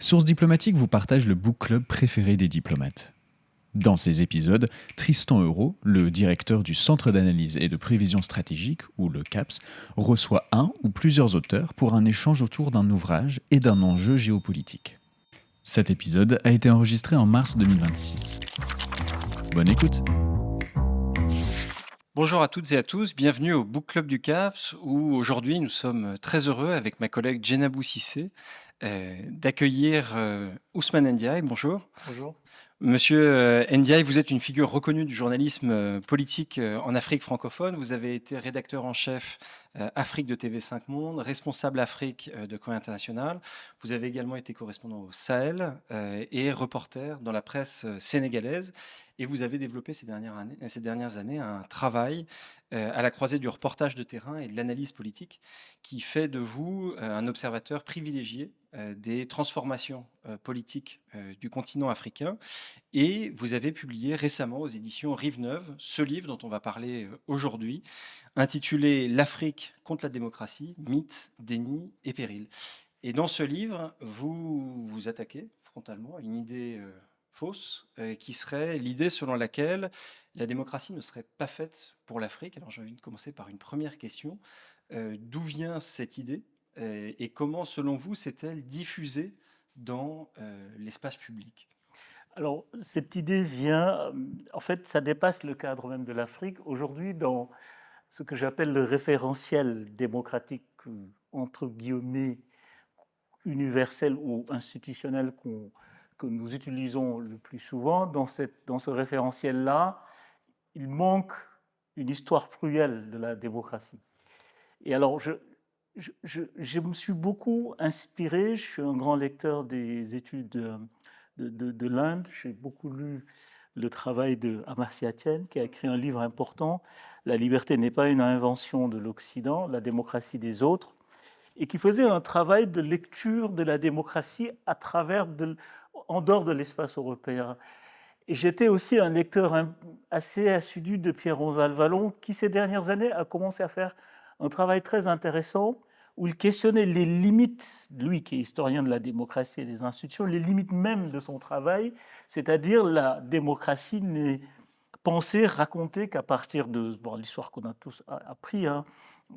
Source diplomatique vous partage le book club préféré des diplomates. Dans ces épisodes, Tristan Euros, le directeur du Centre d'analyse et de prévision stratégique, ou le CAPS, reçoit un ou plusieurs auteurs pour un échange autour d'un ouvrage et d'un enjeu géopolitique. Cet épisode a été enregistré en mars 2026. Bonne écoute! Bonjour à toutes et à tous, bienvenue au Book Club du CAPS où aujourd'hui nous sommes très heureux avec ma collègue Djenabou Cissé d'accueillir Ousmane Ndiaye. Bonjour. Bonjour. Monsieur Ndiaye, vous êtes une figure reconnue du journalisme politique en Afrique francophone. Vous avez été rédacteur en chef Afrique de TV5 Monde, responsable Afrique de Courrier International. Vous avez également été correspondant au Sahel et reporter dans la presse sénégalaise. Et vous avez développé ces dernières années un travail à la croisée du reportage de terrain et de l'analyse politique qui fait de vous un observateur privilégié des transformations politiques du continent africain. Et vous avez publié récemment aux éditions Rive Neuve ce livre dont on va parler aujourd'hui, intitulé L'Afrique contre la démocratie, mythes, déni et périls. Et dans ce livre, vous vous attaquez frontalement à une idée fausse, qui serait l'idée selon laquelle la démocratie ne serait pas faite pour l'Afrique. Alors j'ai envie de commencer par une première question. D'où vient cette idée et comment, selon vous, s'est-elle diffusée dans l'espace public? Alors, cette idée vient, en fait, ça dépasse le cadre même de l'Afrique. Aujourd'hui, dans ce que j'appelle le référentiel démocratique, entre guillemets, universel ou institutionnel que nous utilisons le plus souvent, dans ce référentiel-là, il manque une histoire plurielle de la démocratie. Et alors, je me suis beaucoup inspiré, je suis un grand lecteur des études de l'Inde, j'ai beaucoup lu le travail de Amartya Sen, qui a écrit un livre important, La liberté n'est pas une invention de l'Occident, la démocratie des autres, et qui faisait un travail de lecture de la démocratie en dehors de l'espace européen. Et j'étais aussi un lecteur assez assidu de Pierre-Gonzalve Vallon, qui ces dernières années a commencé à faire un travail très intéressant où il questionnait les limites, lui qui est historien de la démocratie et des institutions, les limites même de son travail, c'est-à-dire la démocratie n'est pensée, racontée qu'à partir de l'histoire qu'on a tous appris,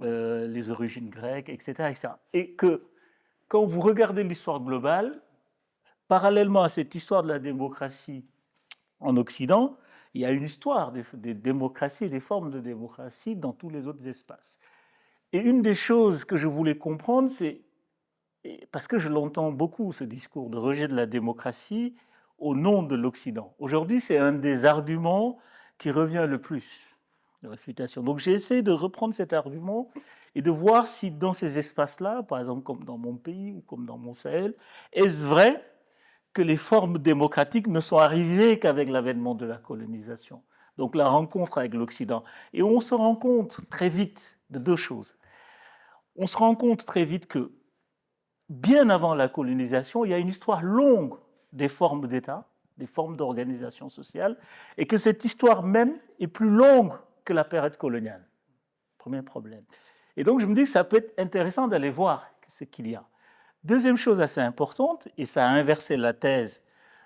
les origines grecques, etc., etc. Et que quand vous regardez l'histoire globale, parallèlement à cette histoire de la démocratie en Occident, il y a une histoire des démocraties, des formes de démocratie dans tous les autres espaces. Et une des choses que je voulais comprendre, c'est, parce que je l'entends beaucoup, ce discours de rejet de la démocratie au nom de l'Occident. Aujourd'hui, c'est un des arguments qui revient le plus, de réfutation. Donc j'ai essayé de reprendre cet argument et de voir si dans ces espaces-là, par exemple comme dans mon pays ou comme dans mon Sahel, est-ce vrai que les formes démocratiques ne sont arrivées qu'avec l'avènement de la colonisation, donc la rencontre avec l'Occident. Et on se rend compte très vite de deux choses. On se rend compte très vite que, bien avant la colonisation, il y a une histoire longue des formes d'État, des formes d'organisation sociale, et que cette histoire même est plus longue que la période coloniale. Premier problème. Et donc je me dis que ça peut être intéressant d'aller voir ce qu'il y a. Deuxième chose assez importante, et ça a inversé la thèse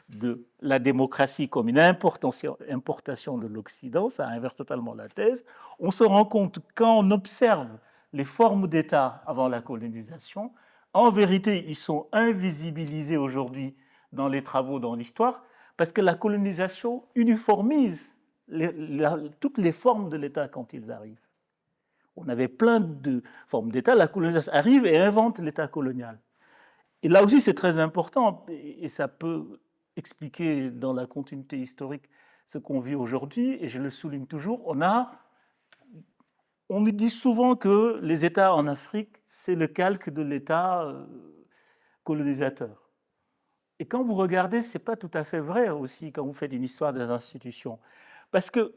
de la démocratie comme une importation de l'Occident, ça inverse totalement la thèse, on se rend compte quand on observe les formes d'État avant la colonisation, en vérité, ils sont invisibilisés aujourd'hui dans les travaux, dans l'histoire, parce que la colonisation uniformise toutes les formes de l'État quand ils arrivent. On avait plein de formes d'État, la colonisation arrive et invente l'État colonial. Et là aussi, c'est très important, et ça peut expliquer dans la continuité historique ce qu'on vit aujourd'hui, et je le souligne toujours, on nous dit souvent que les États en Afrique, c'est le calque de l'État colonisateur. Et quand vous regardez, ce n'est pas tout à fait vrai aussi quand vous faites une histoire des institutions. Parce que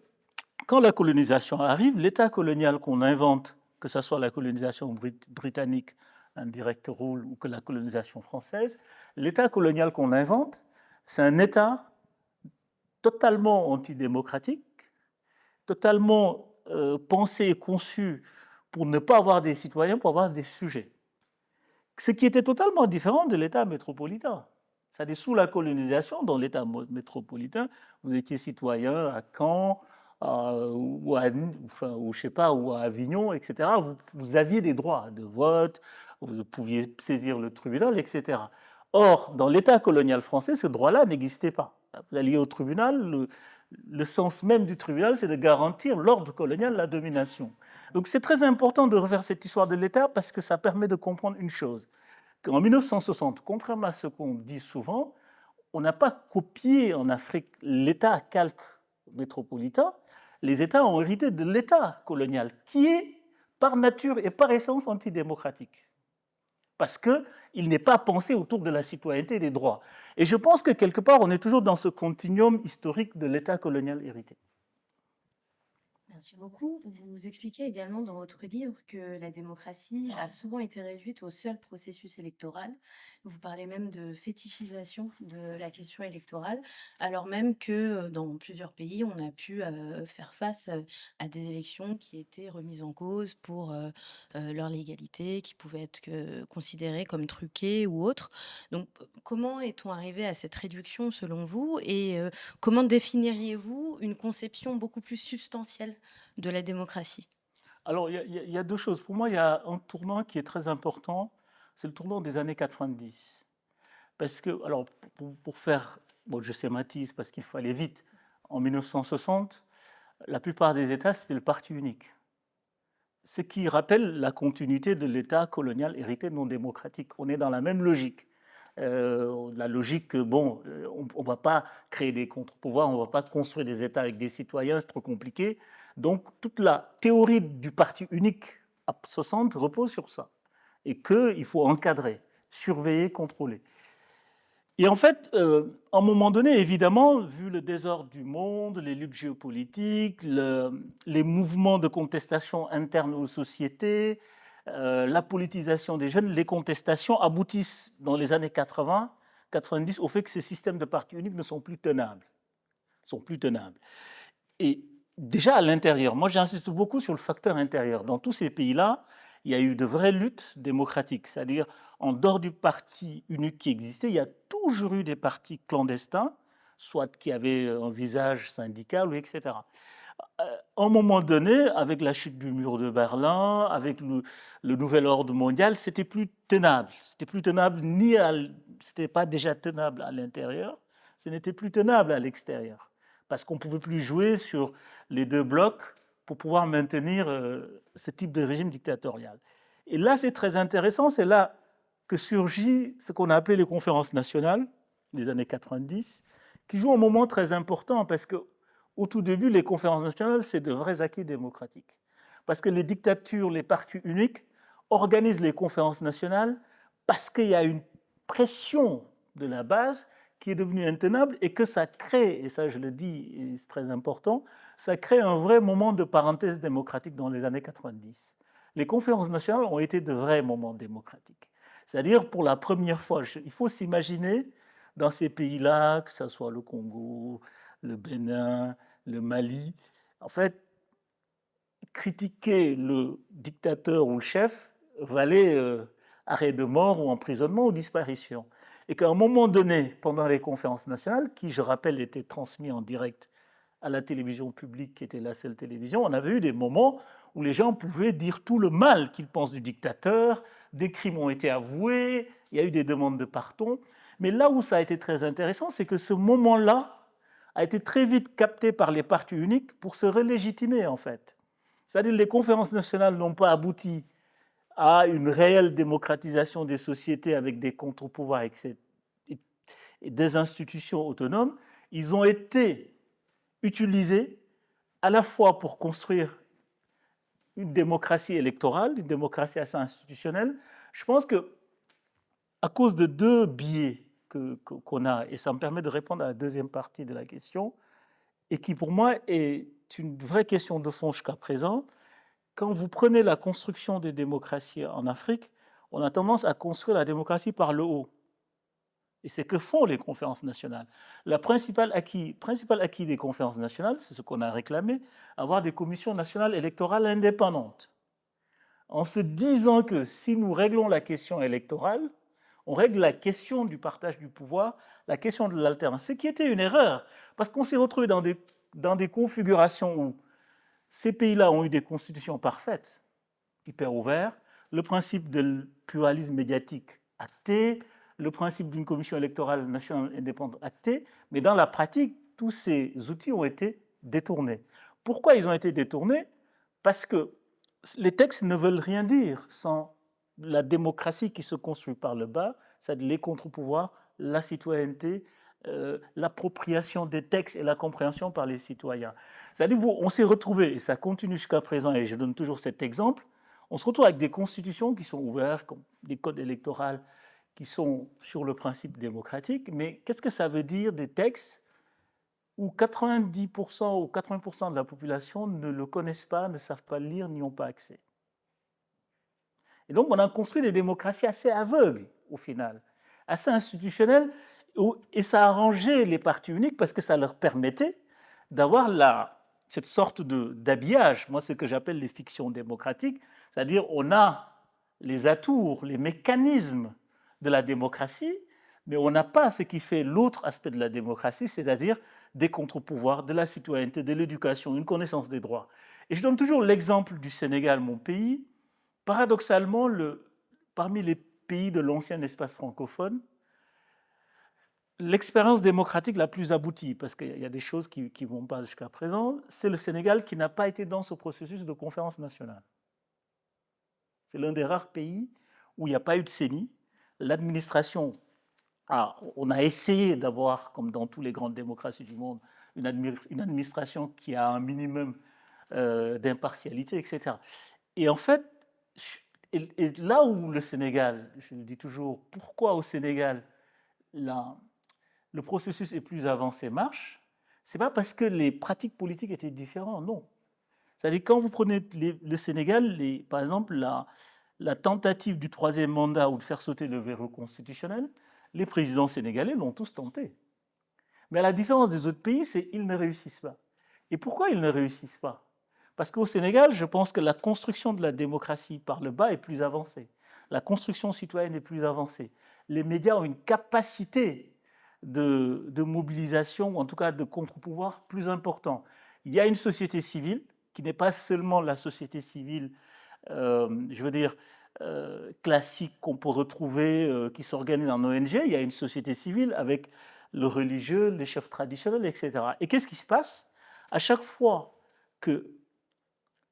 quand la colonisation arrive, l'État colonial qu'on invente, que ce soit la colonisation britannique, un direct rule, ou que la colonisation française, l'État colonial qu'on invente, c'est un État totalement antidémocratique, totalement pensé et conçu pour ne pas avoir des citoyens, pour avoir des sujets. Ce qui était totalement différent de l'État métropolitain. C'est-à-dire sous la colonisation, dans l'État métropolitain, vous étiez citoyen à Caen, ou je sais pas, ou à Avignon, etc. Vous aviez des droits de vote, vous pouviez saisir le tribunal, etc. Or, dans l'État colonial français, ce droit-là n'existait pas. Vous alliez au tribunal, le sens même du tribunal, c'est de garantir l'ordre colonial, la domination. Donc c'est très important de refaire cette histoire de l'État parce que ça permet de comprendre une chose, qu'en 1960, contrairement à ce qu'on dit souvent, on n'a pas copié en Afrique l'État calque métropolitain. Les États ont hérité de l'État colonial, qui est par nature et par essence antidémocratique. Parce qu'il n'est pas pensé autour de la citoyenneté et des droits. Et je pense que quelque part, on est toujours dans ce continuum historique de l'État colonial hérité. Merci beaucoup. Vous expliquez également dans votre livre que la démocratie a souvent été réduite au seul processus électoral. Vous parlez même de fétichisation de la question électorale, alors même que dans plusieurs pays, on a pu faire face à des élections qui étaient remises en cause pour leur légalité, qui pouvaient être considérées comme truquées ou autres. Donc, comment est-on arrivé à cette réduction selon vous et comment définiriez-vous une conception beaucoup plus substantielle de la démocratie? Alors, il y a deux choses. Pour moi, il y a un tournant qui est très important, c'est le tournant des années 90. Parce que, alors, pour faire, bon, je schématise parce qu'il faut aller vite, en 1960, la plupart des États, c'était le parti unique. Ce qui rappelle la continuité de l'État colonial hérité non démocratique. On est dans la même logique. La logique que, bon, on ne va pas créer des contre-pouvoirs, on ne va pas construire des États avec des citoyens, c'est trop compliqué. Donc, toute la théorie du parti unique à 60 repose sur ça. Et qu'il faut encadrer, surveiller, contrôler. Et en fait, à un moment donné, évidemment, vu le désordre du monde, les luttes géopolitiques, les mouvements de contestation interne aux sociétés, la politisation des jeunes, les contestations aboutissent dans les années 80, 90 au fait que ces systèmes de partis uniques ne sont plus tenables. Et déjà à l'intérieur, moi j'insiste beaucoup sur le facteur intérieur. Dans tous ces pays-là, il y a eu de vraies luttes démocratiques, c'est-à-dire en dehors du parti unique qui existait, il y a toujours eu des partis clandestins, soit qui avaient un visage syndical, etc. À un moment donné, avec la chute du mur de Berlin, avec le nouvel ordre mondial, c'était plus tenable. C'était plus tenable c'était pas déjà tenable à l'intérieur, ce n'était plus tenable à l'extérieur, parce qu'on ne pouvait plus jouer sur les deux blocs pour pouvoir maintenir ce type de régime dictatorial. Et là, c'est très intéressant, c'est là que surgit ce qu'on a appelé les conférences nationales des années 90, qui jouent un moment très important, parce que au tout début, les conférences nationales, c'est de vrais acquis démocratiques. Parce que les dictatures, les partis uniques, organisent les conférences nationales parce qu'il y a une pression de la base qui est devenue intenable et que ça crée, et ça je le dis, et c'est très important, ça crée un vrai moment de parenthèse démocratique dans les années 90. Les conférences nationales ont été de vrais moments démocratiques. C'est-à-dire, pour la première fois, il faut s'imaginer dans ces pays-là, que ce soit le Congo, le Bénin, le Mali, en fait, critiquer le dictateur ou le chef valait arrêt de mort ou emprisonnement ou disparition. Et qu'à un moment donné, pendant les conférences nationales, qui, je rappelle, étaient transmises en direct à la télévision publique, qui était la seule télévision, on avait eu des moments où les gens pouvaient dire tout le mal qu'ils pensent du dictateur, des crimes ont été avoués, il y a eu des demandes de pardon. Mais là où ça a été très intéressant, c'est que ce moment-là a été très vite capté par les partis uniques pour se relégitimer, en fait. C'est-à-dire que les conférences nationales n'ont pas abouti à une réelle démocratisation des sociétés avec des contre-pouvoirs et des institutions autonomes. Ils ont été utilisés à la fois pour construire une démocratie électorale, une démocratie assez institutionnelle. Je pense que à cause de deux biais qu'on a, et ça me permet de répondre à la deuxième partie de la question, et qui pour moi est une vraie question de fond jusqu'à présent. Quand vous prenez la construction des démocraties en Afrique, on a tendance à construire la démocratie par le haut. Et c'est que font les conférences nationales. Le principal acquis des conférences nationales, c'est ce qu'on a réclamé, avoir des commissions nationales électorales indépendantes. En se disant que si nous réglons la question électorale, On règle la question du partage du pouvoir, la question de l'alternance, ce qui était une erreur, parce qu'on s'est retrouvé dans des configurations où ces pays-là ont eu des constitutions parfaites, hyper ouvertes, le principe de pluralisme médiatique acté, le principe d'une commission électorale nationale indépendante acté, mais dans la pratique, tous ces outils ont été détournés. Pourquoi ils ont été détournés? Parce que les textes ne veulent rien dire sans la démocratie qui se construit par le bas, c'est-à-dire les contre-pouvoirs, la citoyenneté, l'appropriation des textes et la compréhension par les citoyens. C'est-à-dire on s'est retrouvé, et ça continue jusqu'à présent, et je donne toujours cet exemple, on se retrouve avec des constitutions qui sont ouvertes, comme des codes électoraux qui sont sur le principe démocratique, mais qu'est-ce que ça veut dire des textes où 90% ou 80% de la population ne le connaissent pas, ne savent pas lire, n'y ont pas accès. Et donc, on a construit des démocraties assez aveugles, au final, assez institutionnelles, et ça a arrangé les partis uniques parce que ça leur permettait d'avoir cette sorte d'habillage, moi, ce que j'appelle les fictions démocratiques, c'est-à-dire on a les atours, les mécanismes de la démocratie, mais on n'a pas ce qui fait l'autre aspect de la démocratie, c'est-à-dire des contre-pouvoirs, de la citoyenneté, de l'éducation, une connaissance des droits. Et je donne toujours l'exemple du Sénégal, mon pays. Paradoxalement, parmi les pays de l'ancien espace francophone, l'expérience démocratique la plus aboutie, parce qu'il y a des choses qui ne vont pas jusqu'à présent, c'est le Sénégal qui n'a pas été dans ce processus de conférence nationale. C'est l'un des rares pays où il n'y a pas eu de CENI. L'administration, on a essayé d'avoir, comme dans toutes les grandes démocraties du monde, une administration qui a un minimum d'impartialité, etc. Et en fait, et là où le Sénégal, je le dis toujours, pourquoi au Sénégal le processus est plus avancé, marche, ce n'est pas parce que les pratiques politiques étaient différentes, non. C'est-à-dire quand vous prenez le Sénégal, par exemple, la tentative du troisième mandat ou de faire sauter le verrou constitutionnel, les présidents sénégalais l'ont tous tenté. Mais à la différence des autres pays, c'est qu'ils ne réussissent pas. Et pourquoi ils ne réussissent pas? Parce qu'au Sénégal, je pense que la construction de la démocratie par le bas est plus avancée. La construction citoyenne est plus avancée. Les médias ont une capacité de mobilisation, ou en tout cas de contre-pouvoir, plus important. Il y a une société civile qui n'est pas seulement la société civile, je veux dire, classique qu'on peut retrouver, qui s'organise en ONG. Il y a une société civile avec le religieux, les chefs traditionnels, etc. Et qu'est-ce qui se passe? À chaque fois qu'il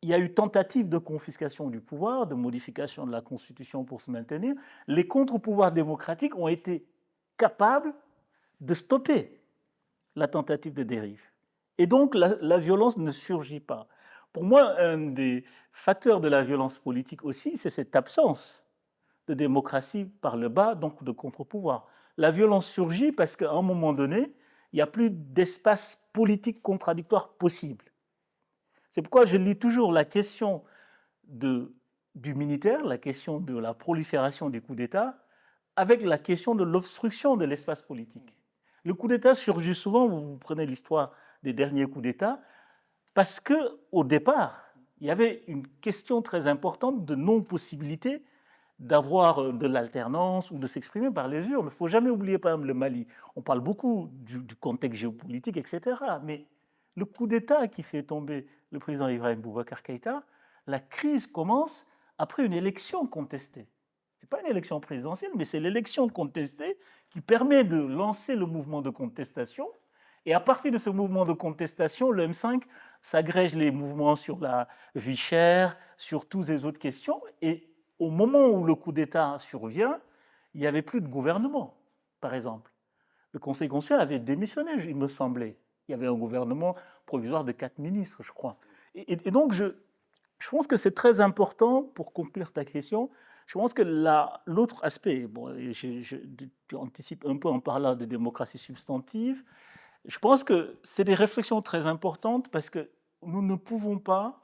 y a eu tentative de confiscation du pouvoir, de modification de la Constitution pour se maintenir, les contre-pouvoirs démocratiques ont été capables de stopper la tentative de dérive. Et donc, la violence ne surgit pas. Pour moi, un des facteurs de la violence politique aussi, c'est cette absence de démocratie par le bas, donc de contre-pouvoir. La violence surgit parce qu'à un moment donné, il n'y a plus d'espace politique contradictoire possible. C'est pourquoi je lis toujours la question du militaire, la question de la prolifération des coups d'État, avec la question de l'obstruction de l'espace politique. Le coup d'État surgit souvent, vous prenez l'histoire des derniers coups d'État, parce qu'au départ, il y avait une question très importante de non-possibilité d'avoir de l'alternance ou de s'exprimer par les urnes. Il ne faut jamais oublier, par exemple, le Mali. On parle beaucoup du contexte géopolitique, etc. Mais le coup d'État qui fait tomber le président Ibrahim Boubacar Keïta, la crise commence après une élection contestée. Ce n'est pas une élection présidentielle, mais c'est l'élection contestée qui permet de lancer le mouvement de contestation. Et à partir de ce mouvement de contestation, le M5 s'agrège les mouvements sur la vie chère, sur toutes les autres questions. Et au moment où le coup d'État survient, il n'y avait plus de gouvernement, par exemple. Le Conseil constitutionnel avait démissionné, il me semblait. Il y avait un gouvernement provisoire de 4 ministres, je crois. Et donc, je pense que c'est très important, pour conclure ta question, je pense que l'autre aspect, bon, je anticipe un peu en parlant de démocratie substantive, je pense que c'est des réflexions très importantes parce que nous ne pouvons pas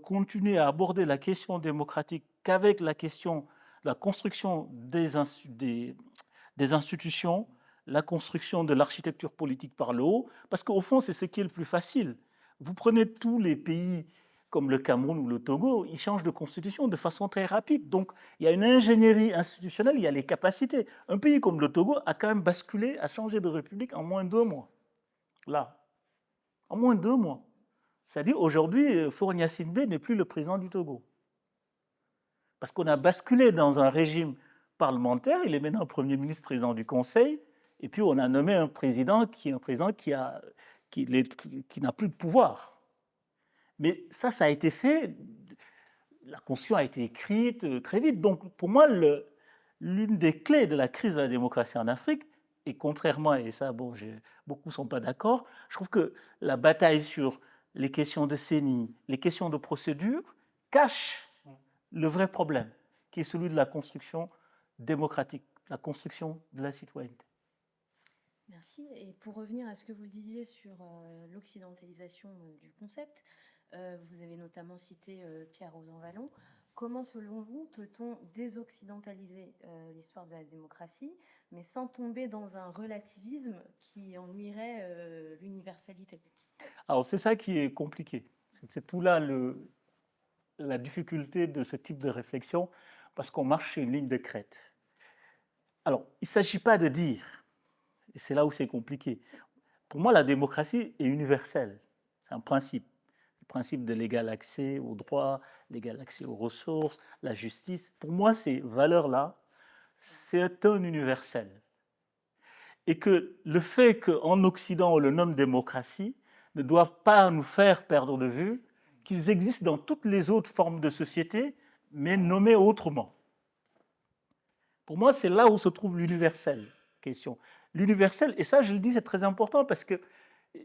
continuer à aborder la question démocratique qu'avec la question de la construction des institutions, la construction de l'architecture politique par le haut, parce qu'au fond, c'est ce qui est le plus facile. Vous prenez tous les pays comme le Cameroun ou le Togo, ils changent de constitution de façon très rapide. Donc, il y a une ingénierie institutionnelle, il y a les capacités. Un pays comme le Togo a quand même basculé, a changé de république en moins de 2 mois. Là, en moins de 2 mois. C'est-à-dire, aujourd'hui, Faure Gnassingbé n'est plus le président du Togo. Parce qu'on a basculé dans un régime parlementaire, il est maintenant Premier ministre, président du Conseil, et puis on a nommé un président qui n'a plus de pouvoir. Mais ça a été fait, la Constitution a été écrite très vite. Donc pour moi, l'une des clés de la crise de la démocratie en Afrique, et contrairement, et ça, bon, beaucoup ne sont pas d'accord, je trouve que la bataille sur les questions de CENI, les questions de procédure, cache le vrai problème, qui est celui de la construction démocratique, la construction de la citoyenneté. Merci. Et pour revenir à ce que vous disiez sur l'occidentalisation du concept, vous avez notamment cité Pierre Rosanvallon. Comment, selon vous, peut-on désoccidentaliser l'histoire de la démocratie, mais sans tomber dans un relativisme qui ennuierait l'universalité? Alors, c'est ça qui est compliqué. C'est tout là la difficulté de ce type de réflexion, parce qu'on marche sur une ligne de crête. Alors, il ne s'agit pas de dire, et c'est là où c'est compliqué, pour moi, la démocratie est universelle. C'est un principe. Le principe de l'égal accès aux droits, l'égal accès aux ressources, la justice. Pour moi, ces valeurs-là, c'est un universel. Et que le fait qu'en Occident, on le nomme démocratie, ne doit pas nous faire perdre de vue qu'ils existent dans toutes les autres formes de société, mais nommées autrement. Pour moi, c'est là où se trouve l'universel. Question. L'universel, et ça, je le dis, c'est très important parce que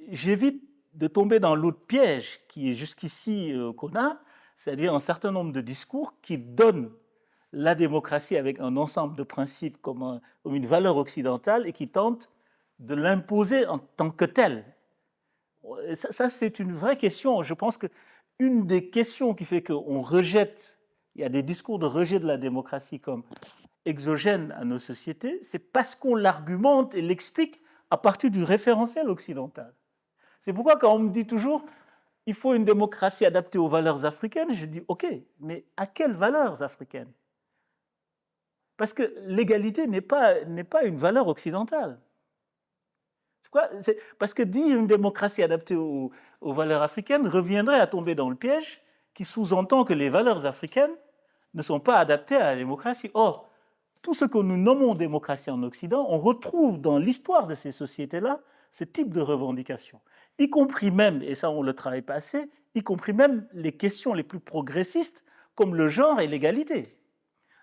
j'évite de tomber dans l'autre piège qui est jusqu'ici qu'on a, c'est-à-dire un certain nombre de discours qui donnent la démocratie avec un ensemble de principes comme une valeur occidentale et qui tentent de l'imposer en tant que telle. Ça, c'est une vraie question. Je pense qu'une des questions qui fait qu'on rejette, il y a des discours de rejet de la démocratie comme exogène à nos sociétés, c'est parce qu'on l'argumente et l'explique à partir du référentiel occidental. C'est pourquoi quand on me dit toujours il faut une démocratie adaptée aux valeurs africaines, je dis ok, mais à quelles valeurs africaines? Parce que l'égalité n'est pas une valeur occidentale. Parce que dire une démocratie adaptée aux valeurs africaines reviendrait à tomber dans le piège qui sous-entend que les valeurs africaines ne sont pas adaptées à la démocratie. Or, tout ce que nous nommons démocratie en Occident, on retrouve dans l'histoire de ces sociétés-là ce type de revendications, y compris même, et ça on ne le travaille pas assez, y compris même les questions les plus progressistes comme le genre et l'égalité.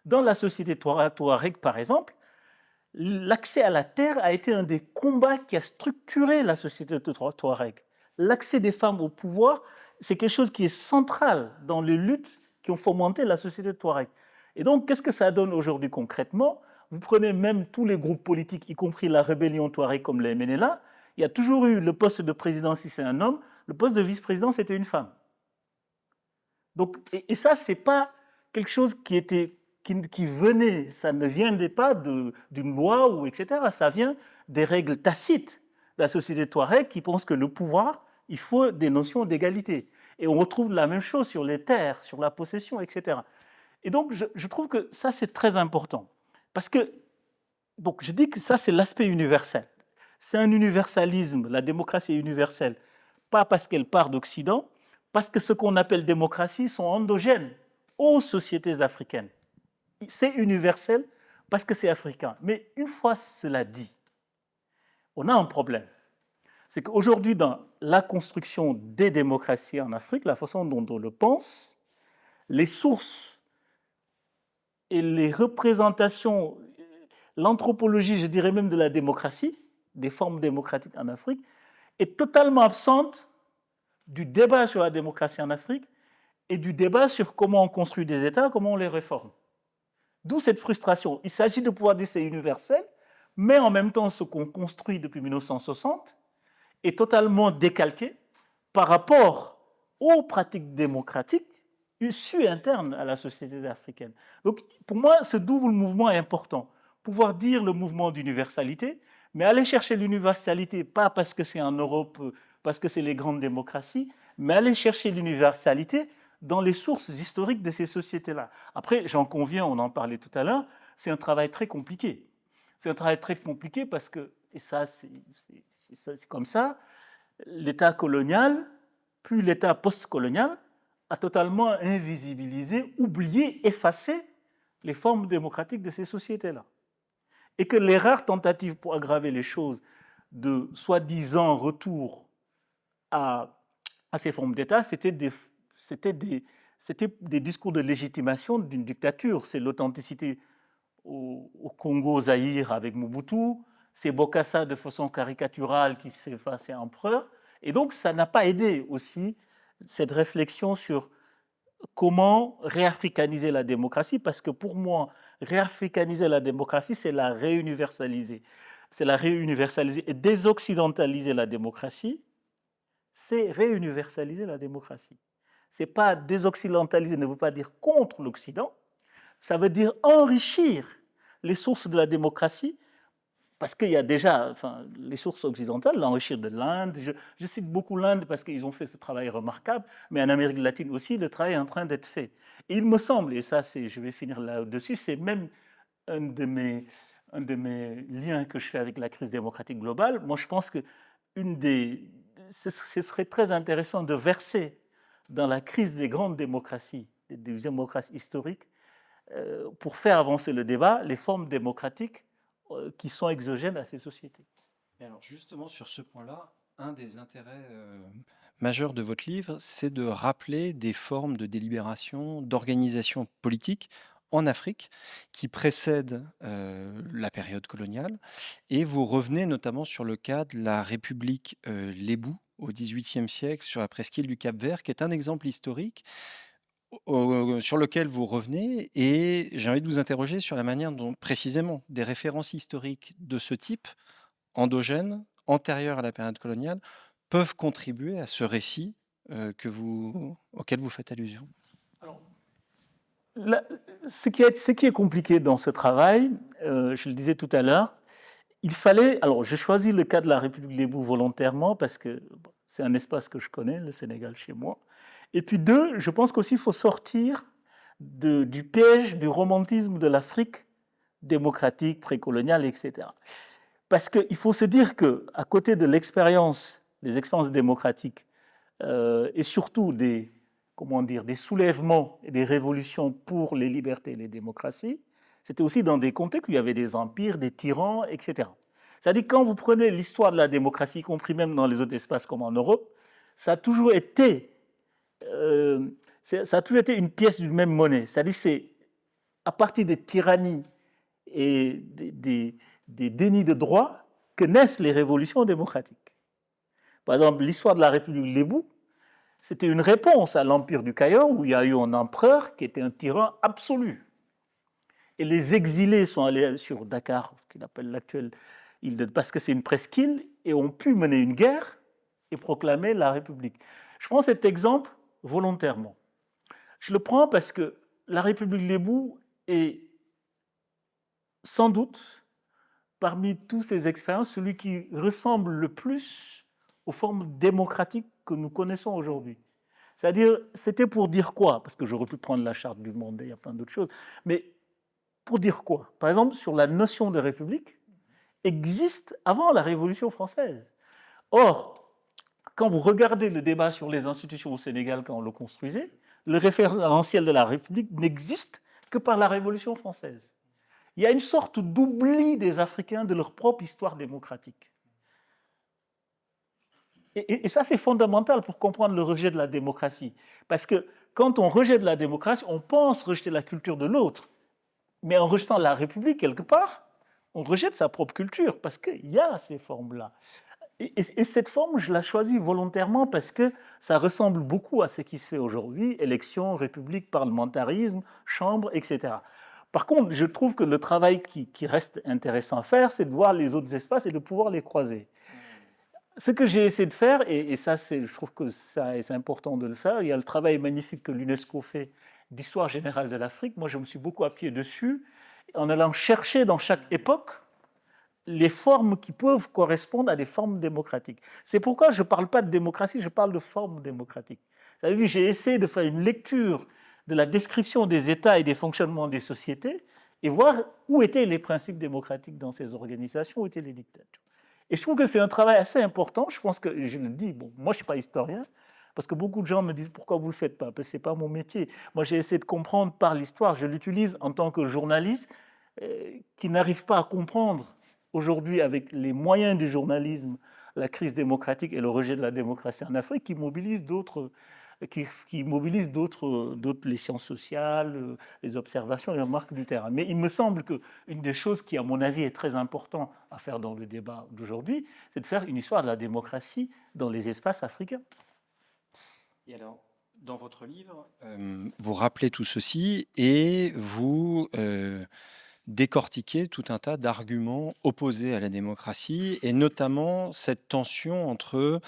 Dans la société touareg, par exemple, l'accès à la terre a été un des combats qui a structuré la société touareg. L'accès des femmes au pouvoir, c'est quelque chose qui est central dans les luttes qui ont fomenté la société touareg. Et donc, qu'est-ce que ça donne aujourd'hui concrètement? Vous prenez même tous les groupes politiques, y compris la rébellion touareg comme les MNLA, il y a toujours eu le poste de président si c'est un homme, le poste de vice-président c'était une femme. Donc, et ça, c'est pas quelque chose qui venait, ça ne viendrait pas d'une loi ou etc. Ça vient des règles tacites de la société touareg qui pense que le pouvoir, il faut des notions d'égalité. Et on retrouve la même chose sur les terres, sur la possession, etc. Et donc, je trouve que ça, c'est très important. Parce que, donc, je dis que ça, c'est l'aspect universel. C'est un universalisme, la démocratie est universelle, pas parce qu'elle part d'Occident, parce que ce qu'on appelle démocratie sont endogènes aux sociétés africaines. C'est universel parce que c'est africain. Mais une fois cela dit, on a un problème. C'est qu'aujourd'hui, dans la construction des démocraties en Afrique, la façon dont on le pense, les sources et les représentations, l'anthropologie, je dirais même de la démocratie, des formes démocratiques en Afrique, est totalement absente du débat sur la démocratie en Afrique et du débat sur comment on construit des États, comment on les réforme. D'où cette frustration. Il s'agit de pouvoir dire que c'est universel, mais en même temps, ce qu'on construit depuis 1960 est totalement décalqué par rapport aux pratiques démocratiques issues internes à la société africaine. Donc, pour moi, ce double mouvement est important. Pouvoir dire le mouvement d'universalité, mais aller chercher l'universalité, pas parce que c'est en Europe, parce que c'est les grandes démocraties, mais aller chercher l'universalité dans les sources historiques de ces sociétés-là. Après, j'en conviens, on en parlait tout à l'heure, c'est un travail très compliqué. C'est un travail très compliqué parce que, et ça c'est comme ça, l'État colonial, puis l'État postcolonial, a totalement invisibilisé, oublié, effacé les formes démocratiques de ces sociétés-là. Et que les rares tentatives pour aggraver les choses de soi-disant retour à ces formes d'État, c'était des discours de légitimation d'une dictature. C'est l'authenticité au Congo Zaïre avec Mobutu, c'est Bokassa de façon caricaturale qui se fait passer empereur. Et donc, ça n'a pas aidé aussi cette réflexion sur comment réafricaniser la démocratie, parce que pour moi, réafricaniser la démocratie, c'est la réuniversaliser. C'est la réuniversaliser et désoccidentaliser la démocratie, c'est réuniversaliser la démocratie. C'est pas désoccidentaliser, ne veut pas dire contre l'Occident, ça veut dire enrichir les sources de la démocratie, parce qu'il y a déjà les sources occidentales, l'enrichir de l'Inde. Je cite beaucoup l'Inde parce qu'ils ont fait ce travail remarquable, mais en Amérique latine aussi, le travail est en train d'être fait. Et il me semble, et ça, je vais finir là-dessus, c'est même un de mes liens que je fais avec la crise démocratique globale. Moi, je pense que ce serait très intéressant de verser dans la crise des grandes démocraties, des démocraties historiques, pour faire avancer le débat, les formes démocratiques qui sont exogènes à ces sociétés. Et alors justement, sur ce point-là, un des intérêts majeurs de votre livre, c'est de rappeler des formes de délibération, d'organisation politique en Afrique qui précèdent la période coloniale. Et vous revenez notamment sur le cas de la République Lébou au XVIIIe siècle, sur la presqu'île du Cap-Vert, qui est un exemple historique sur lequel vous revenez, et j'ai envie de vous interroger sur la manière dont, précisément, des références historiques de ce type, endogènes, antérieures à la période coloniale, peuvent contribuer à ce récit auquel vous faites allusion. Alors, ce qui est compliqué dans ce travail, je le disais tout à l'heure, il fallait... Alors, j'ai choisi le cas de la République Lébou volontairement parce que c'est un espace que je connais, le Sénégal, chez moi. Et puis deux, je pense qu'aussi il faut sortir du piège du romantisme de l'Afrique démocratique, précoloniale, etc. Parce qu'il faut se dire qu'à côté de l'expérience, des expériences démocratiques, et surtout des soulèvements et des révolutions pour les libertés et les démocraties, c'était aussi dans des contextes où il y avait des empires, des tyrans, etc. C'est-à-dire quand vous prenez l'histoire de la démocratie, y compris même dans les autres espaces comme en Europe, ça a toujours été une pièce d'une même monnaie. C'est-à-dire c'est à partir des tyrannies et des dénis de droit que naissent les révolutions démocratiques. Par exemple, l'histoire de la République Lébou, c'était une réponse à l'Empire du Cayor, où il y a eu un empereur qui était un tyran absolu. Et les exilés sont allés sur Dakar, ce qu'il appelle l'actuelle île de... parce que c'est une presqu'île, et ont pu mener une guerre et proclamer la République. Je prends cet exemple volontairement. Je le prends parce que la République Lébou est sans doute, parmi toutes ces expériences, celui qui ressemble le plus aux formes démocratiques que nous connaissons aujourd'hui. C'est-à-dire, c'était pour dire quoi? Parce que j'aurais pu prendre la charte du monde, il y a plein d'autres choses. Mais pour dire quoi? Par exemple, sur la notion de république, existe avant la Révolution française. Or, quand vous regardez le débat sur les institutions au Sénégal quand on le construisait, le référentiel de la République n'existe que par la Révolution française. Il y a une sorte d'oubli des Africains de leur propre histoire démocratique. Et ça, c'est fondamental pour comprendre le rejet de la démocratie. Parce que quand on rejette la démocratie, on pense rejeter la culture de l'autre. Mais en rejetant la République, quelque part, on rejette sa propre culture, parce qu'il y a ces formes-là. Et cette forme, je la choisis volontairement parce que ça ressemble beaucoup à ce qui se fait aujourd'hui, élections, république, parlementarisme, chambre, etc. Par contre, je trouve que le travail qui reste intéressant à faire, c'est de voir les autres espaces et de pouvoir les croiser. Ce que j'ai essayé de faire, et ça, je trouve que c'est important de le faire, il y a le travail magnifique que l'UNESCO fait d'histoire générale de l'Afrique. Moi, je me suis beaucoup appuyé dessus, en allant chercher dans chaque époque les formes qui peuvent correspondre à des formes démocratiques. C'est pourquoi je ne parle pas de démocratie, je parle de formes démocratiques. C'est-à-dire que j'ai essayé de faire une lecture de la description des États et des fonctionnements des sociétés et voir où étaient les principes démocratiques dans ces organisations, où étaient les dictatures. Et je trouve que c'est un travail assez important. Je pense que, je le dis, bon, moi je ne suis pas historien, parce que beaucoup de gens me disent pourquoi vous ne le faites pas, parce que ce n'est pas mon métier. Moi j'ai essayé de comprendre par l'histoire, je l'utilise en tant que journaliste qui n'arrive pas à comprendre aujourd'hui avec les moyens du journalisme la crise démocratique et le rejet de la démocratie en Afrique qui mobilise d'autres les sciences sociales, les observations, les remarques du terrain. Mais il me semble qu'une des choses qui, à mon avis, est très importante à faire dans le débat d'aujourd'hui, c'est de faire une histoire de la démocratie dans les espaces africains. Et alors, dans votre livre, vous rappelez tout ceci et vous décortiquer tout un tas d'arguments opposés à la démocratie, et notamment cette tension entre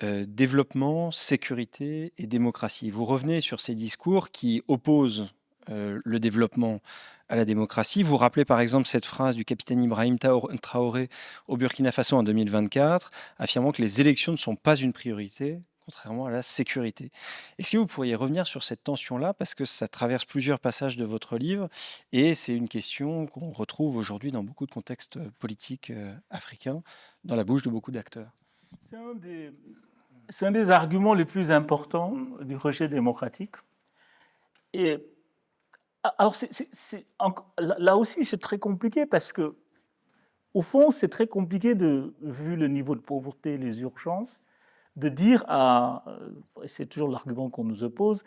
développement, sécurité et démocratie. Vous revenez sur ces discours qui opposent le développement à la démocratie. Vous rappelez par exemple cette phrase du capitaine Ibrahim Traoré au Burkina Faso en 2024, affirmant que les élections ne sont pas une priorité, contrairement à la sécurité. Est-ce que vous pourriez revenir sur cette tension-là, parce que ça traverse plusieurs passages de votre livre, et c'est une question qu'on retrouve aujourd'hui dans beaucoup de contextes politiques africains, dans la bouche de beaucoup d'acteurs. C'est un des arguments les plus importants du rejet démocratique. Et alors, là aussi, c'est très compliqué parce que, au fond, c'est très compliqué, vu le niveau de pauvreté, les urgences, de dire c'est toujours l'argument qu'on nous oppose,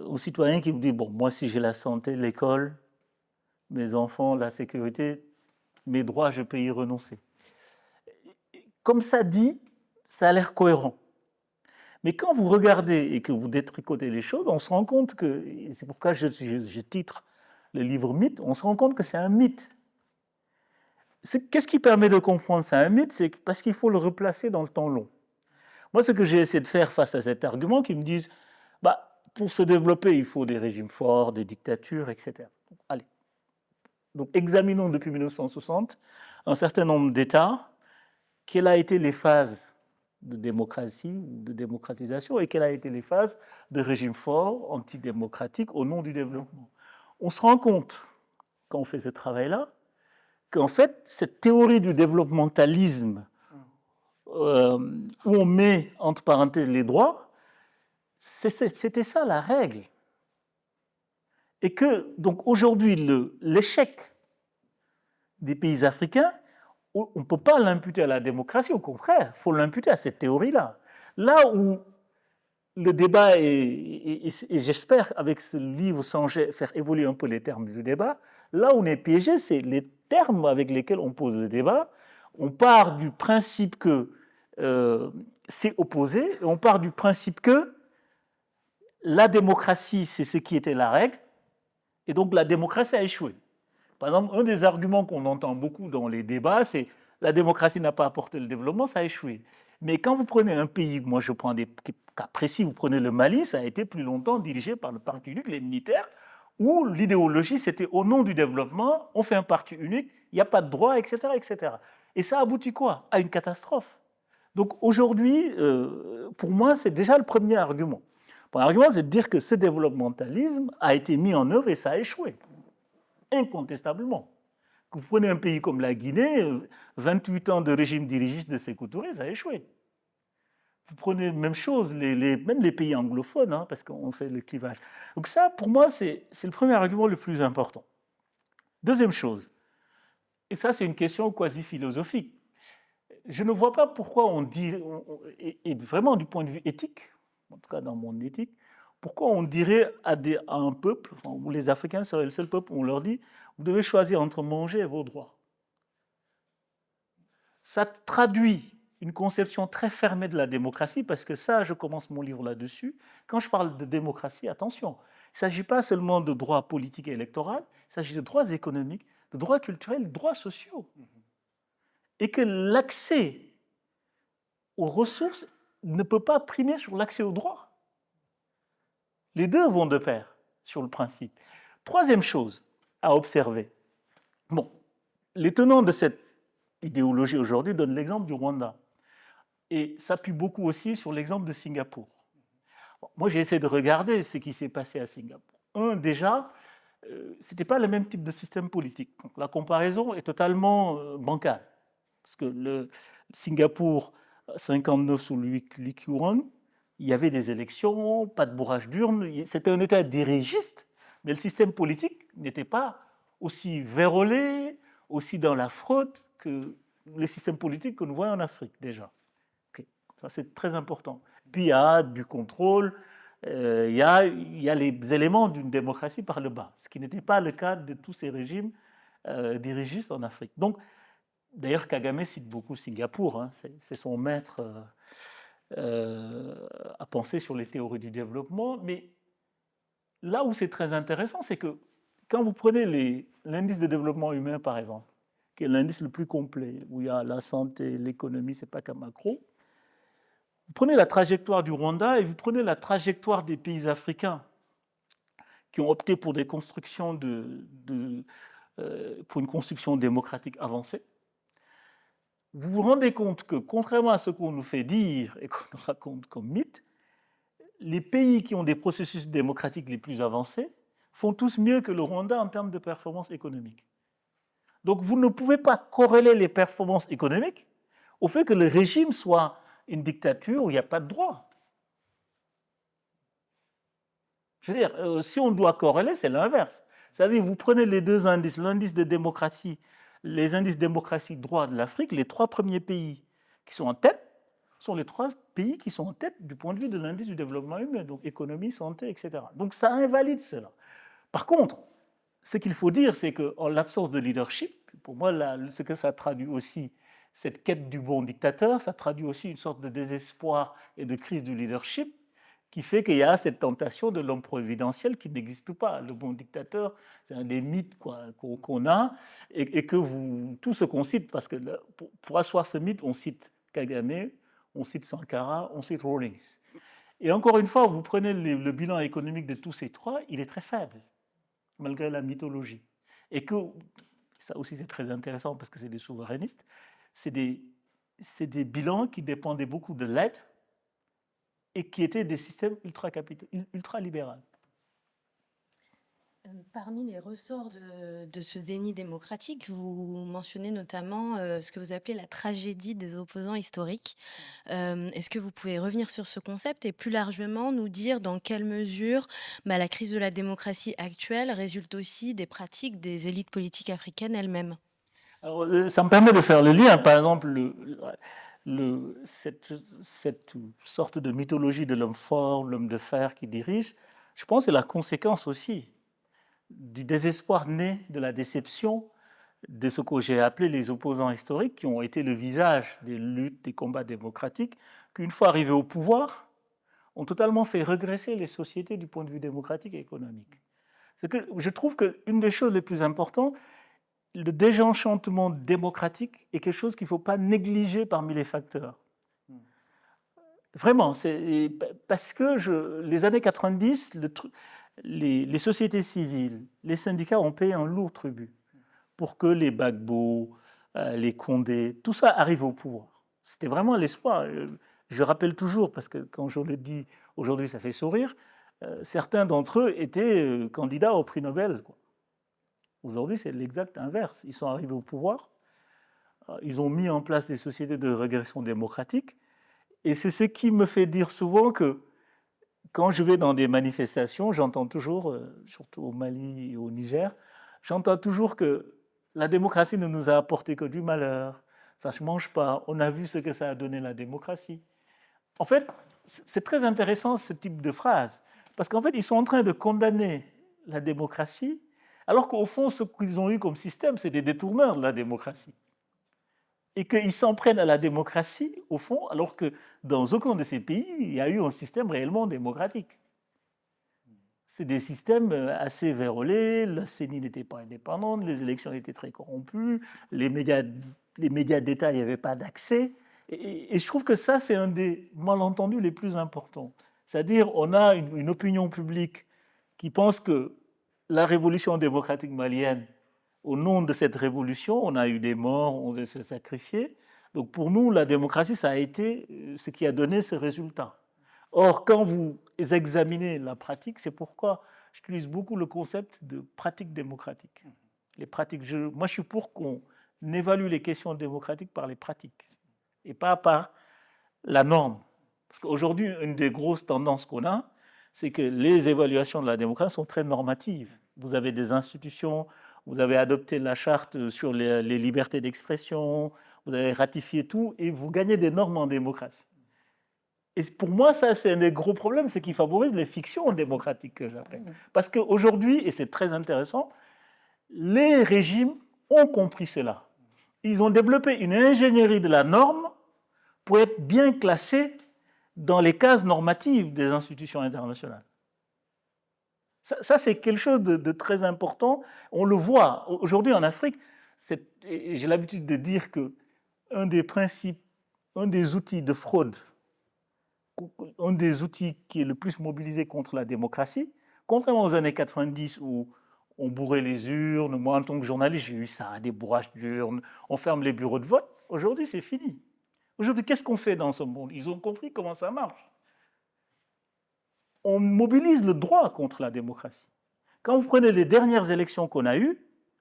aux citoyens qui vous disent, bon, moi, si j'ai la santé, l'école, mes enfants, la sécurité, mes droits, je peux y renoncer. Comme ça dit, ça a l'air cohérent. Mais quand vous regardez et que vous détricotez les choses, on se rend compte que, et c'est pourquoi je titre le livre Mythe, on se rend compte que c'est un mythe. Qu'est-ce qui permet de comprendre c'est un mythe? C'est parce qu'il faut le replacer dans le temps long. Moi, ce que j'ai essayé de faire face à cet argument, qui me disent, pour se développer, il faut des régimes forts, des dictatures, etc. Allez. Donc, examinons depuis 1960 un certain nombre d'États, quelles ont été les phases de démocratie, de démocratisation, et quelles ont été les phases de régimes forts, antidémocratiques, au nom du développement. On se rend compte, quand on fait ce travail-là, qu'en fait, cette théorie du développementalisme, où on met entre parenthèses les droits, c'était ça la règle. Et que, donc aujourd'hui, l'échec des pays africains, on ne peut pas l'imputer à la démocratie, au contraire, il faut l'imputer à cette théorie-là. Là où le débat et j'espère avec ce livre faire évoluer un peu les termes du débat, là où on est piégé, c'est les termes avec lesquels on pose le débat. On part du principe que c'est opposé, et on part du principe que la démocratie, c'est ce qui était la règle, et donc la démocratie a échoué. Par exemple, un des arguments qu'on entend beaucoup dans les débats, c'est la démocratie n'a pas apporté le développement, ça a échoué. Mais quand vous prenez un pays, moi je prends des cas précis, vous prenez le Mali, ça a été plus longtemps dirigé par le parti unique, les militaires, où l'idéologie c'était au nom du développement, on fait un parti unique, il n'y a pas de droit, etc., etc. Et ça aboutit quoi? À une catastrophe. Donc aujourd'hui, pour moi, c'est déjà le premier argument. Le premier argument, c'est de dire que ce développementalisme a été mis en œuvre et ça a échoué. Incontestablement. Vous prenez un pays comme la Guinée, 28 ans de régime dirigiste de Sékou Touré, ça a échoué. Vous prenez la même chose, même les pays anglophones, parce qu'on fait le clivage. Donc ça, pour moi, c'est le premier argument le plus important. Deuxième chose, et ça c'est une question quasi philosophique, je ne vois pas pourquoi on dit, et vraiment du point de vue éthique, en tout cas dans mon éthique, pourquoi on dirait à un peuple, où les Africains seraient le seul peuple, où on leur dit, vous devez choisir entre manger et vos droits. Ça traduit une conception très fermée de la démocratie, parce que ça, je commence mon livre là-dessus. Quand je parle de démocratie, attention, il ne s'agit pas seulement de droits politiques et électoraux, il s'agit de droits économiques, de droits culturels, de droits sociaux. Et que l'accès aux ressources ne peut pas primer sur l'accès aux droits. Les deux vont de pair, sur le principe. Troisième chose à observer. Bon, les tenants de cette idéologie aujourd'hui donne l'exemple du Rwanda. Et s'appuie beaucoup aussi sur l'exemple de Singapour. Bon, moi, j'ai essayé de regarder ce qui s'est passé à Singapour. Déjà, ce n'était pas le même type de système politique. Donc, la comparaison est totalement bancale. Parce que le Singapour 59 sous Lee Kuan, il y avait des élections, pas de bourrage d'urnes, c'était un État dirigiste, mais le système politique n'était pas aussi vérolé, aussi dans la fraude que les systèmes politiques que nous voyons en Afrique déjà. Okay. Ça, c'est très important. Puis il y a du contrôle, il y a les éléments d'une démocratie par le bas, ce qui n'était pas le cas de tous ces régimes dirigistes en Afrique. Donc, d'ailleurs, Kagame cite beaucoup Singapour, hein, c'est son maître à penser sur les théories du développement. Mais là où c'est très intéressant, c'est que quand vous prenez l'indice de développement humain, par exemple, qui est l'indice le plus complet, où il y a la santé, l'économie, c'est pas qu'un macro, vous prenez la trajectoire du Rwanda et vous prenez la trajectoire des pays africains qui ont opté pour des constructions pour une construction démocratique avancée. Vous vous rendez compte que, contrairement à ce qu'on nous fait dire et qu'on nous raconte comme mythe, les pays qui ont des processus démocratiques les plus avancés font tous mieux que le Rwanda en termes de performance économique. Donc vous ne pouvez pas corréler les performances économiques au fait que le régime soit une dictature où il n'y a pas de droit. Je veux dire, si on doit corréler, c'est l'inverse. C'est-à-dire, vous prenez les deux indices, l'indice de démocratie, les indices démocratie droit de l'Afrique, les trois premiers pays qui sont en tête sont les trois pays qui sont en tête du point de vue de l'indice du développement humain, donc économie, santé, etc. Donc ça invalide cela. Par contre, ce qu'il faut dire, c'est qu'en l'absence de leadership, pour moi, ce que ça traduit aussi, cette quête du bon dictateur, ça traduit aussi une sorte de désespoir et de crise du leadership qui fait qu'il y a cette tentation de l'homme providentiel qui n'existe pas. Le bon dictateur, c'est un des mythes qu'on a et que tout ce qu'on cite, parce que pour asseoir ce mythe, on cite Kagame, on cite Sankara, on cite Rawlings. Et encore une fois, vous prenez le bilan économique de tous ces trois, il est très faible, malgré la mythologie. Et que, ça aussi c'est très intéressant parce que c'est des souverainistes, c'est des bilans qui dépendaient beaucoup de l'aide et qui étaient des systèmes ultra-libéraux. Parmi les ressorts de ce déni démocratique, vous mentionnez notamment ce que vous appelez la tragédie des opposants historiques. Est-ce que vous pouvez revenir sur ce concept et plus largement nous dire dans quelle mesure la crise de la démocratie actuelle résulte aussi des pratiques des élites politiques africaines elles-mêmes? Alors, ça me permet de faire le lien, par exemple, cette sorte de mythologie de l'homme fort, l'homme de fer qui dirige, je pense que c'est la conséquence aussi du désespoir né de la déception de ce que j'ai appelé les opposants historiques, qui ont été le visage des luttes, des combats démocratiques, qu'une fois arrivés au pouvoir, ont totalement fait regresser les sociétés du point de vue démocratique et économique. C'est que je trouve qu'une des choses les plus importantes, le désenchantement démocratique est quelque chose qu'il ne faut pas négliger parmi les facteurs. Vraiment, parce que les années 90, les sociétés civiles, les syndicats ont payé un lourd tribut pour que les Gbagbo, les Condé, tout ça arrive au pouvoir. C'était vraiment l'espoir. Je rappelle toujours, parce que quand je le dis aujourd'hui, ça fait sourire, certains d'entre eux étaient candidats au prix Nobel, quoi. Aujourd'hui, c'est l'exact inverse. Ils sont arrivés au pouvoir, ils ont mis en place des sociétés de régression démocratique, et c'est ce qui me fait dire souvent que quand je vais dans des manifestations, j'entends toujours, surtout au Mali et au Niger, j'entends toujours que la démocratie ne nous a apporté que du malheur, ça ne se mange pas, on a vu ce que ça a donné la démocratie. En fait, c'est très intéressant ce type de phrase, parce qu'en fait, ils sont en train de condamner la démocratie, alors qu'au fond, ce qu'ils ont eu comme système, c'est des détourneurs de la démocratie. Et qu'ils s'en prennent à la démocratie, au fond, alors que dans aucun de ces pays, il y a eu un système réellement démocratique. C'est des systèmes assez vérolés, la CENI n'était pas indépendante, les élections étaient très corrompues, les médias d'État, il n'y avait pas d'accès. Et je trouve que ça, c'est un des malentendus les plus importants. C'est-à-dire, on a une opinion publique qui pense que la révolution démocratique malienne au nom de cette révolution, on a eu des morts, on s'est sacrifié. Donc pour nous, la démocratie, ça a été ce qui a donné ce résultat. Or, quand vous examinez la pratique, c'est pourquoi j'utilise beaucoup le concept de pratique démocratique. Les pratiques, moi, je suis pour qu'on évalue les questions démocratiques par les pratiques et pas par la norme. Parce qu'aujourd'hui, une des grosses tendances qu'on a, c'est que les évaluations de la démocratie sont très normatives. Vous avez des institutions, vous avez adopté la charte sur les libertés d'expression, vous avez ratifié tout et vous gagnez des normes en démocratie. Et pour moi, ça, c'est un des gros problèmes, c'est qu'il favorise les fictions démocratiques, que j'appelle. Parce qu'aujourd'hui, et c'est très intéressant, les régimes ont compris cela. Ils ont développé une ingénierie de la norme pour être bien classés dans les cases normatives des institutions internationales. Ça c'est quelque chose de très important. On le voit aujourd'hui en Afrique. J'ai l'habitude de dire qu'un des principes, un des outils de fraude, un des outils qui est le plus mobilisé contre la démocratie, contrairement aux années 90 où on bourrait les urnes, moi en tant que journaliste j'ai eu ça, des bourrages d'urnes, on ferme les bureaux de vote, aujourd'hui c'est fini. Aujourd'hui, qu'est-ce qu'on fait dans ce monde? Ils ont compris comment ça marche. On mobilise le droit contre la démocratie. Quand vous prenez les dernières élections qu'on a eues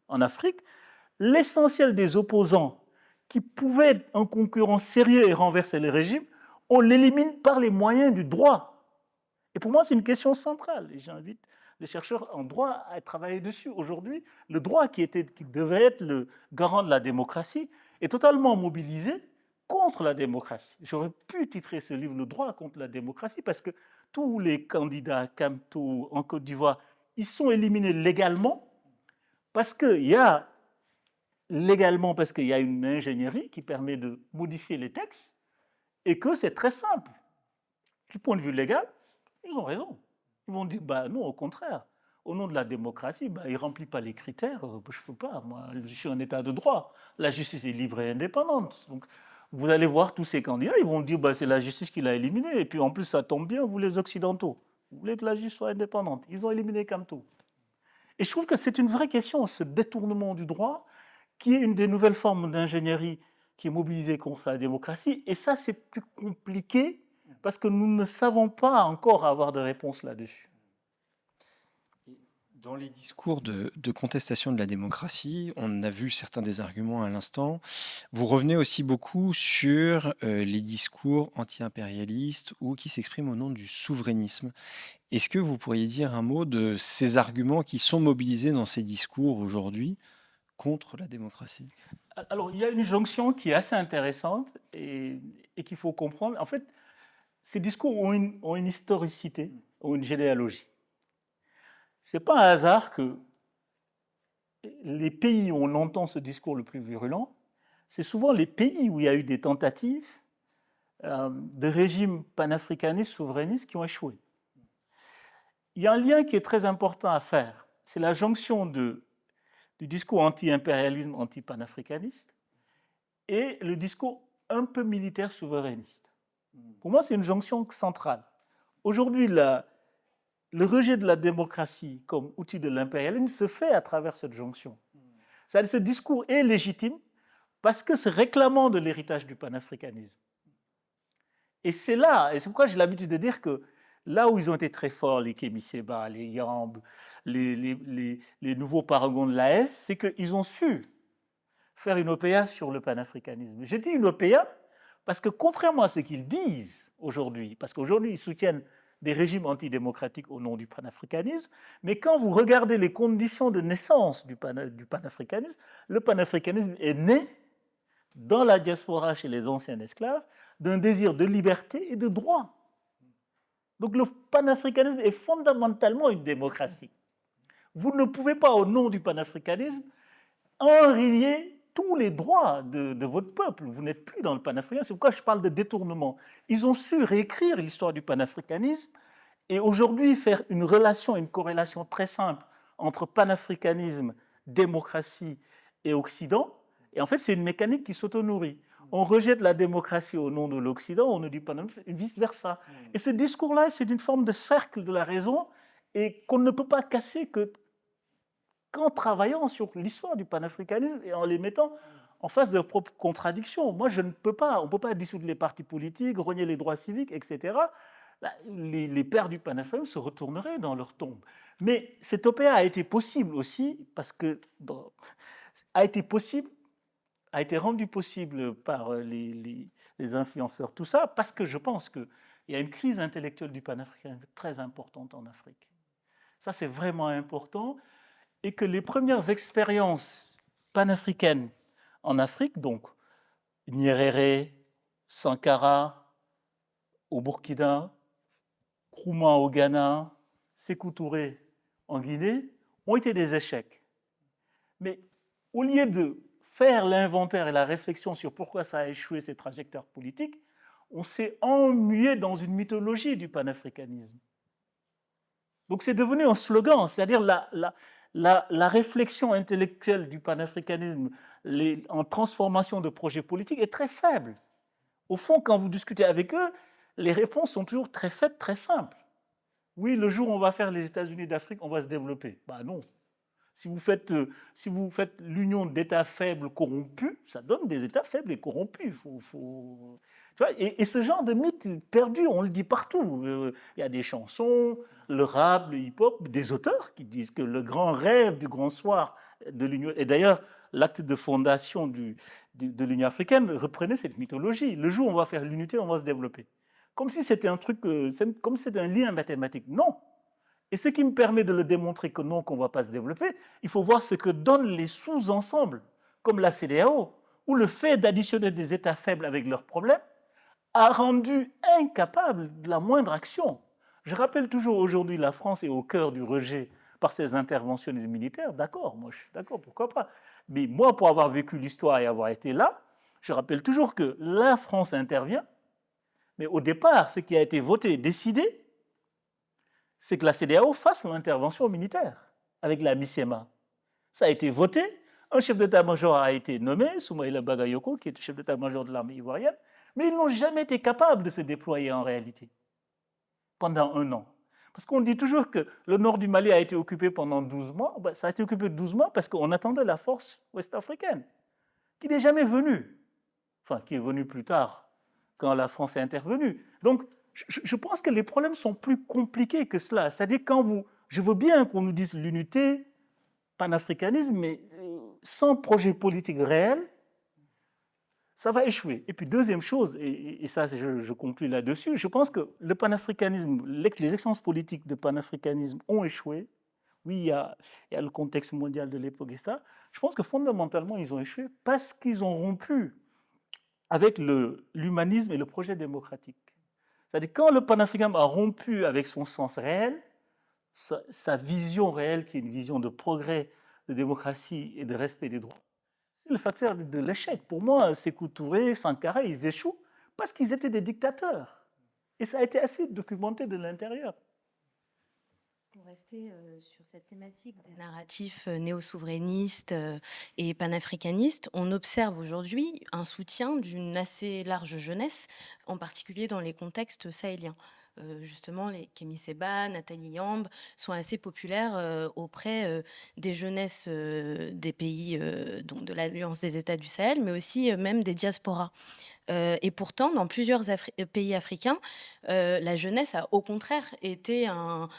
en Afrique, l'essentiel des opposants qui pouvaient être un concurrent sérieux et renverser le régime, on l'élimine par les moyens du droit. Et pour moi, c'est une question centrale. Et j'invite les chercheurs en droit à travailler dessus. Aujourd'hui, le droit qui devait être le garant de la démocratie est totalement mobilisé contre la démocratie. J'aurais pu titrer ce livre « Le droit contre la démocratie » parce que tous les candidats Kamto en Côte d'Ivoire, ils sont éliminés légalement parce qu'il y a une ingénierie qui permet de modifier les textes et que c'est très simple. Du point de vue légal, ils ont raison. Ils vont dire, non, au contraire, au nom de la démocratie, il ne remplit pas les critères, je ne peux pas, moi, je suis en état de droit. La justice est libre et indépendante. Donc, vous allez voir tous ces candidats, ils vont dire, c'est la justice qui l'a éliminé. Et puis en plus, ça tombe bien, vous les Occidentaux, vous voulez que la justice soit indépendante. Ils ont éliminé Kamto. Et je trouve que c'est une vraie question, ce détournement du droit, qui est une des nouvelles formes d'ingénierie qui est mobilisée contre la démocratie. Et ça, c'est plus compliqué parce que nous ne savons pas encore avoir de réponse là-dessus. Dans les discours de contestation de la démocratie, on a vu certains des arguments à l'instant. Vous revenez aussi beaucoup sur les discours anti-impérialistes ou qui s'expriment au nom du souverainisme. Est-ce que vous pourriez dire un mot de ces arguments qui sont mobilisés dans ces discours aujourd'hui contre la démocratie? Alors, il y a une jonction qui est assez intéressante et qu'il faut comprendre. En fait, ces discours ont une historicité, ont une généalogie. Ce n'est pas un hasard que les pays où on entend ce discours le plus virulent, c'est souvent les pays où il y a eu des tentatives de régimes panafricanistes, souverainistes qui ont échoué. Il y a un lien qui est très important à faire. C'est la jonction du discours anti-impérialisme, anti-panafricaniste et le discours un peu militaire souverainiste. Pour moi, c'est une jonction centrale. Aujourd'hui, le rejet de la démocratie comme outil de l'impérialisme se fait à travers cette jonction. C'est-à-dire ce discours est légitime parce que c'est réclamant de l'héritage du panafricanisme. Et c'est là, et c'est pourquoi j'ai l'habitude de dire que là où ils ont été très forts, les Kémy Séba, les Yamb, les nouveaux paragons de l'AS, c'est qu'ils ont su faire une OPA sur le panafricanisme. Je dis une OPA parce que contrairement à ce qu'ils disent aujourd'hui, parce qu'aujourd'hui ils soutiennent des régimes antidémocratiques au nom du panafricanisme, mais quand vous regardez les conditions de naissance du panafricanisme, le panafricanisme est né dans la diaspora chez les anciens esclaves d'un désir de liberté et de droit. Donc le panafricanisme est fondamentalement une démocratie. Vous ne pouvez pas, au nom du panafricanisme, enrayer tous les droits de votre peuple. Vous n'êtes plus dans le panafricanisme. C'est pourquoi je parle de détournement. Ils ont su réécrire l'histoire du panafricanisme et aujourd'hui faire une relation, une corrélation très simple entre panafricanisme, démocratie et Occident. Et en fait, c'est une mécanique qui s'auto-nourrit. On rejette la démocratie au nom de l'Occident, on ne dit pas vice-versa. Et ce discours-là, c'est une forme de cercle de la raison et qu'on ne peut pas casser que qu'en travaillant sur l'histoire du panafricanisme et en les mettant en face de leurs propres contradictions. Moi, on ne peut pas dissoudre les partis politiques, renier les droits civiques, etc. Là, les pères du panafricanisme se retourneraient dans leur tombe. Mais cette OPA a été possible aussi parce que a été rendu possible par les influenceurs, tout ça, parce que je pense qu'il y a une crise intellectuelle du panafricanisme très importante en Afrique. Ça, c'est vraiment important. Et que les premières expériences panafricaines en Afrique, donc Nyerere, Sankara au Burkina, Nkrumah au Ghana, Sékou Touré en Guinée, ont été des échecs. Mais au lieu de faire l'inventaire et la réflexion sur pourquoi ça a échoué ces trajectoires politiques, on s'est emmué dans une mythologie du panafricanisme. Donc c'est devenu un slogan, c'est-à-dire la réflexion intellectuelle du panafricanisme en transformation de projets politiques est très faible. Au fond, quand vous discutez avec eux, les réponses sont toujours très faites, très simples. Oui, le jour où on va faire les États-Unis d'Afrique, on va se développer. Ben non. Si vous faites l'union d'États faibles corrompus, ça donne des États faibles et corrompus. Tu vois, et ce genre de mythe perdu, on le dit partout. Il y a des chansons, le rap, le hip-hop, des auteurs qui disent que le grand rêve du grand soir de l'Union... Et d'ailleurs, l'acte de fondation de l'Union africaine reprenait cette mythologie. Le jour où on va faire l'unité, on va se développer. Comme si c'était un truc, comme si c'était un lien mathématique. Non. Et ce qui me permet de le démontrer que non, qu'on ne va pas se développer, il faut voir ce que donnent les sous-ensembles, comme la CEDEAO, où le fait d'additionner des États faibles avec leurs problèmes a rendu incapable de la moindre action. Je rappelle toujours aujourd'hui, la France est au cœur du rejet par ses interventionnismes militaires. D'accord, moi je suis d'accord, pourquoi pas. Mais moi, pour avoir vécu l'histoire et avoir été là, je rappelle toujours que la France intervient, mais au départ, ce qui a été voté, décidé, c'est que la CEDEAO fasse l'intervention militaire avec la MICEMA. Ça a été voté, un chef d'état-major a été nommé, Soumaïla Bagayoko, qui est chef d'état-major de l'armée ivoirienne, mais ils n'ont jamais été capables de se déployer en réalité pendant 1 an. Parce qu'on dit toujours que le nord du Mali a été occupé pendant 12 mois. Ben, ça a été occupé 12 mois parce qu'on attendait la force ouest-africaine, qui n'est jamais venue. Enfin, qui est venue plus tard, quand la France est intervenue. Donc, je pense que les problèmes sont plus compliqués que cela. C'est-à-dire, je veux bien qu'on nous dise l'unité, panafricanisme, mais sans projet politique réel, ça va échouer. Et puis, deuxième chose, et ça, je conclue là-dessus, je pense que le panafricanisme, les expériences politiques de panafricanisme ont échoué. Oui, il y a le contexte mondial de l'époque, etc. Je pense que fondamentalement, ils ont échoué parce qu'ils ont rompu avec l'humanisme et le projet démocratique. C'est-à-dire quand le panafricanisme a rompu avec son sens réel, sa vision réelle, qui est une vision de progrès, de démocratie et de respect des droits, c'est le facteur de l'échec. Pour moi, Sékou Touré, Sankara, ils échouent parce qu'ils étaient des dictateurs. Et ça a été assez documenté de l'intérieur. Pour rester sur cette thématique des narratifs néo-souverainistes et panafricanistes, on observe aujourd'hui un soutien d'une assez large jeunesse, en particulier dans les contextes sahéliens. Justement, les Kémy Séba, Nathalie Yamb sont assez populaires auprès des jeunesses des pays donc de l'Alliance des États du Sahel, mais aussi même des diasporas. Et pourtant, dans plusieurs pays africains, la jeunesse a au contraire été un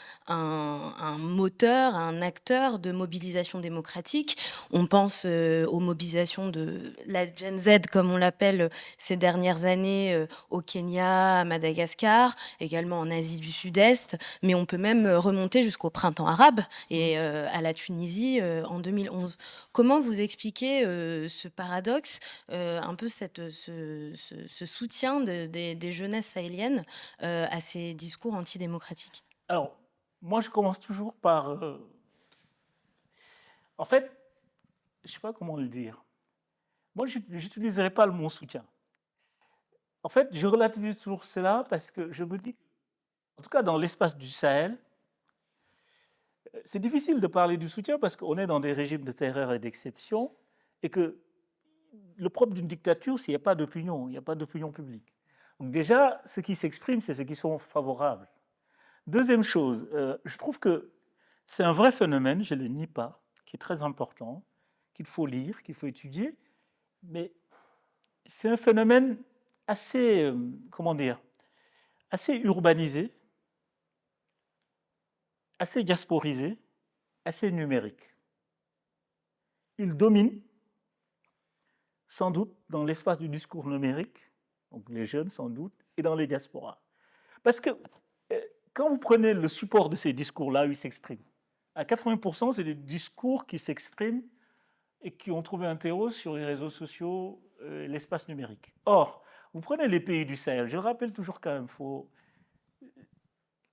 moteur, un acteur de mobilisation démocratique. On pense aux mobilisations de la Gen Z, comme on l'appelle ces dernières années, au Kenya, à Madagascar, également en Asie du Sud-Est, mais on peut même remonter jusqu'au printemps arabe et à la Tunisie en 2011. Comment vous expliquez ce paradoxe, un peu ce soutien des jeunesses sahéliennes à ces discours antidémocratiques? Alors, moi, je commence toujours par... En fait, je ne sais pas comment le dire. Moi, je n'utiliserai pas le mot soutien. En fait, je relativise toujours cela parce que je me dis, en tout cas dans l'espace du Sahel, c'est difficile de parler du soutien parce qu'on est dans des régimes de terreur et d'exception et que le propre d'une dictature, c'est qu'il n'y a pas d'opinion, il n'y a pas d'opinion publique. Donc déjà, ce qui s'exprime, c'est ceux qui sont favorables. Deuxième chose, je trouve que c'est un vrai phénomène, je ne le nie pas, qui est très important, qu'il faut lire, qu'il faut étudier, mais c'est un phénomène assez, comment dire, assez urbanisé, assez diasporisé, assez numérique. Il domine, sans doute, dans l'espace du discours numérique, donc les jeunes sans doute, et dans les diasporas. Parce que quand vous prenez le support de ces discours-là, où ils s'expriment, à 80%, c'est des discours qui s'expriment et qui ont trouvé un terreau sur les réseaux sociaux, l'espace numérique. Or, vous prenez les pays du Sahel, je rappelle toujours quand même,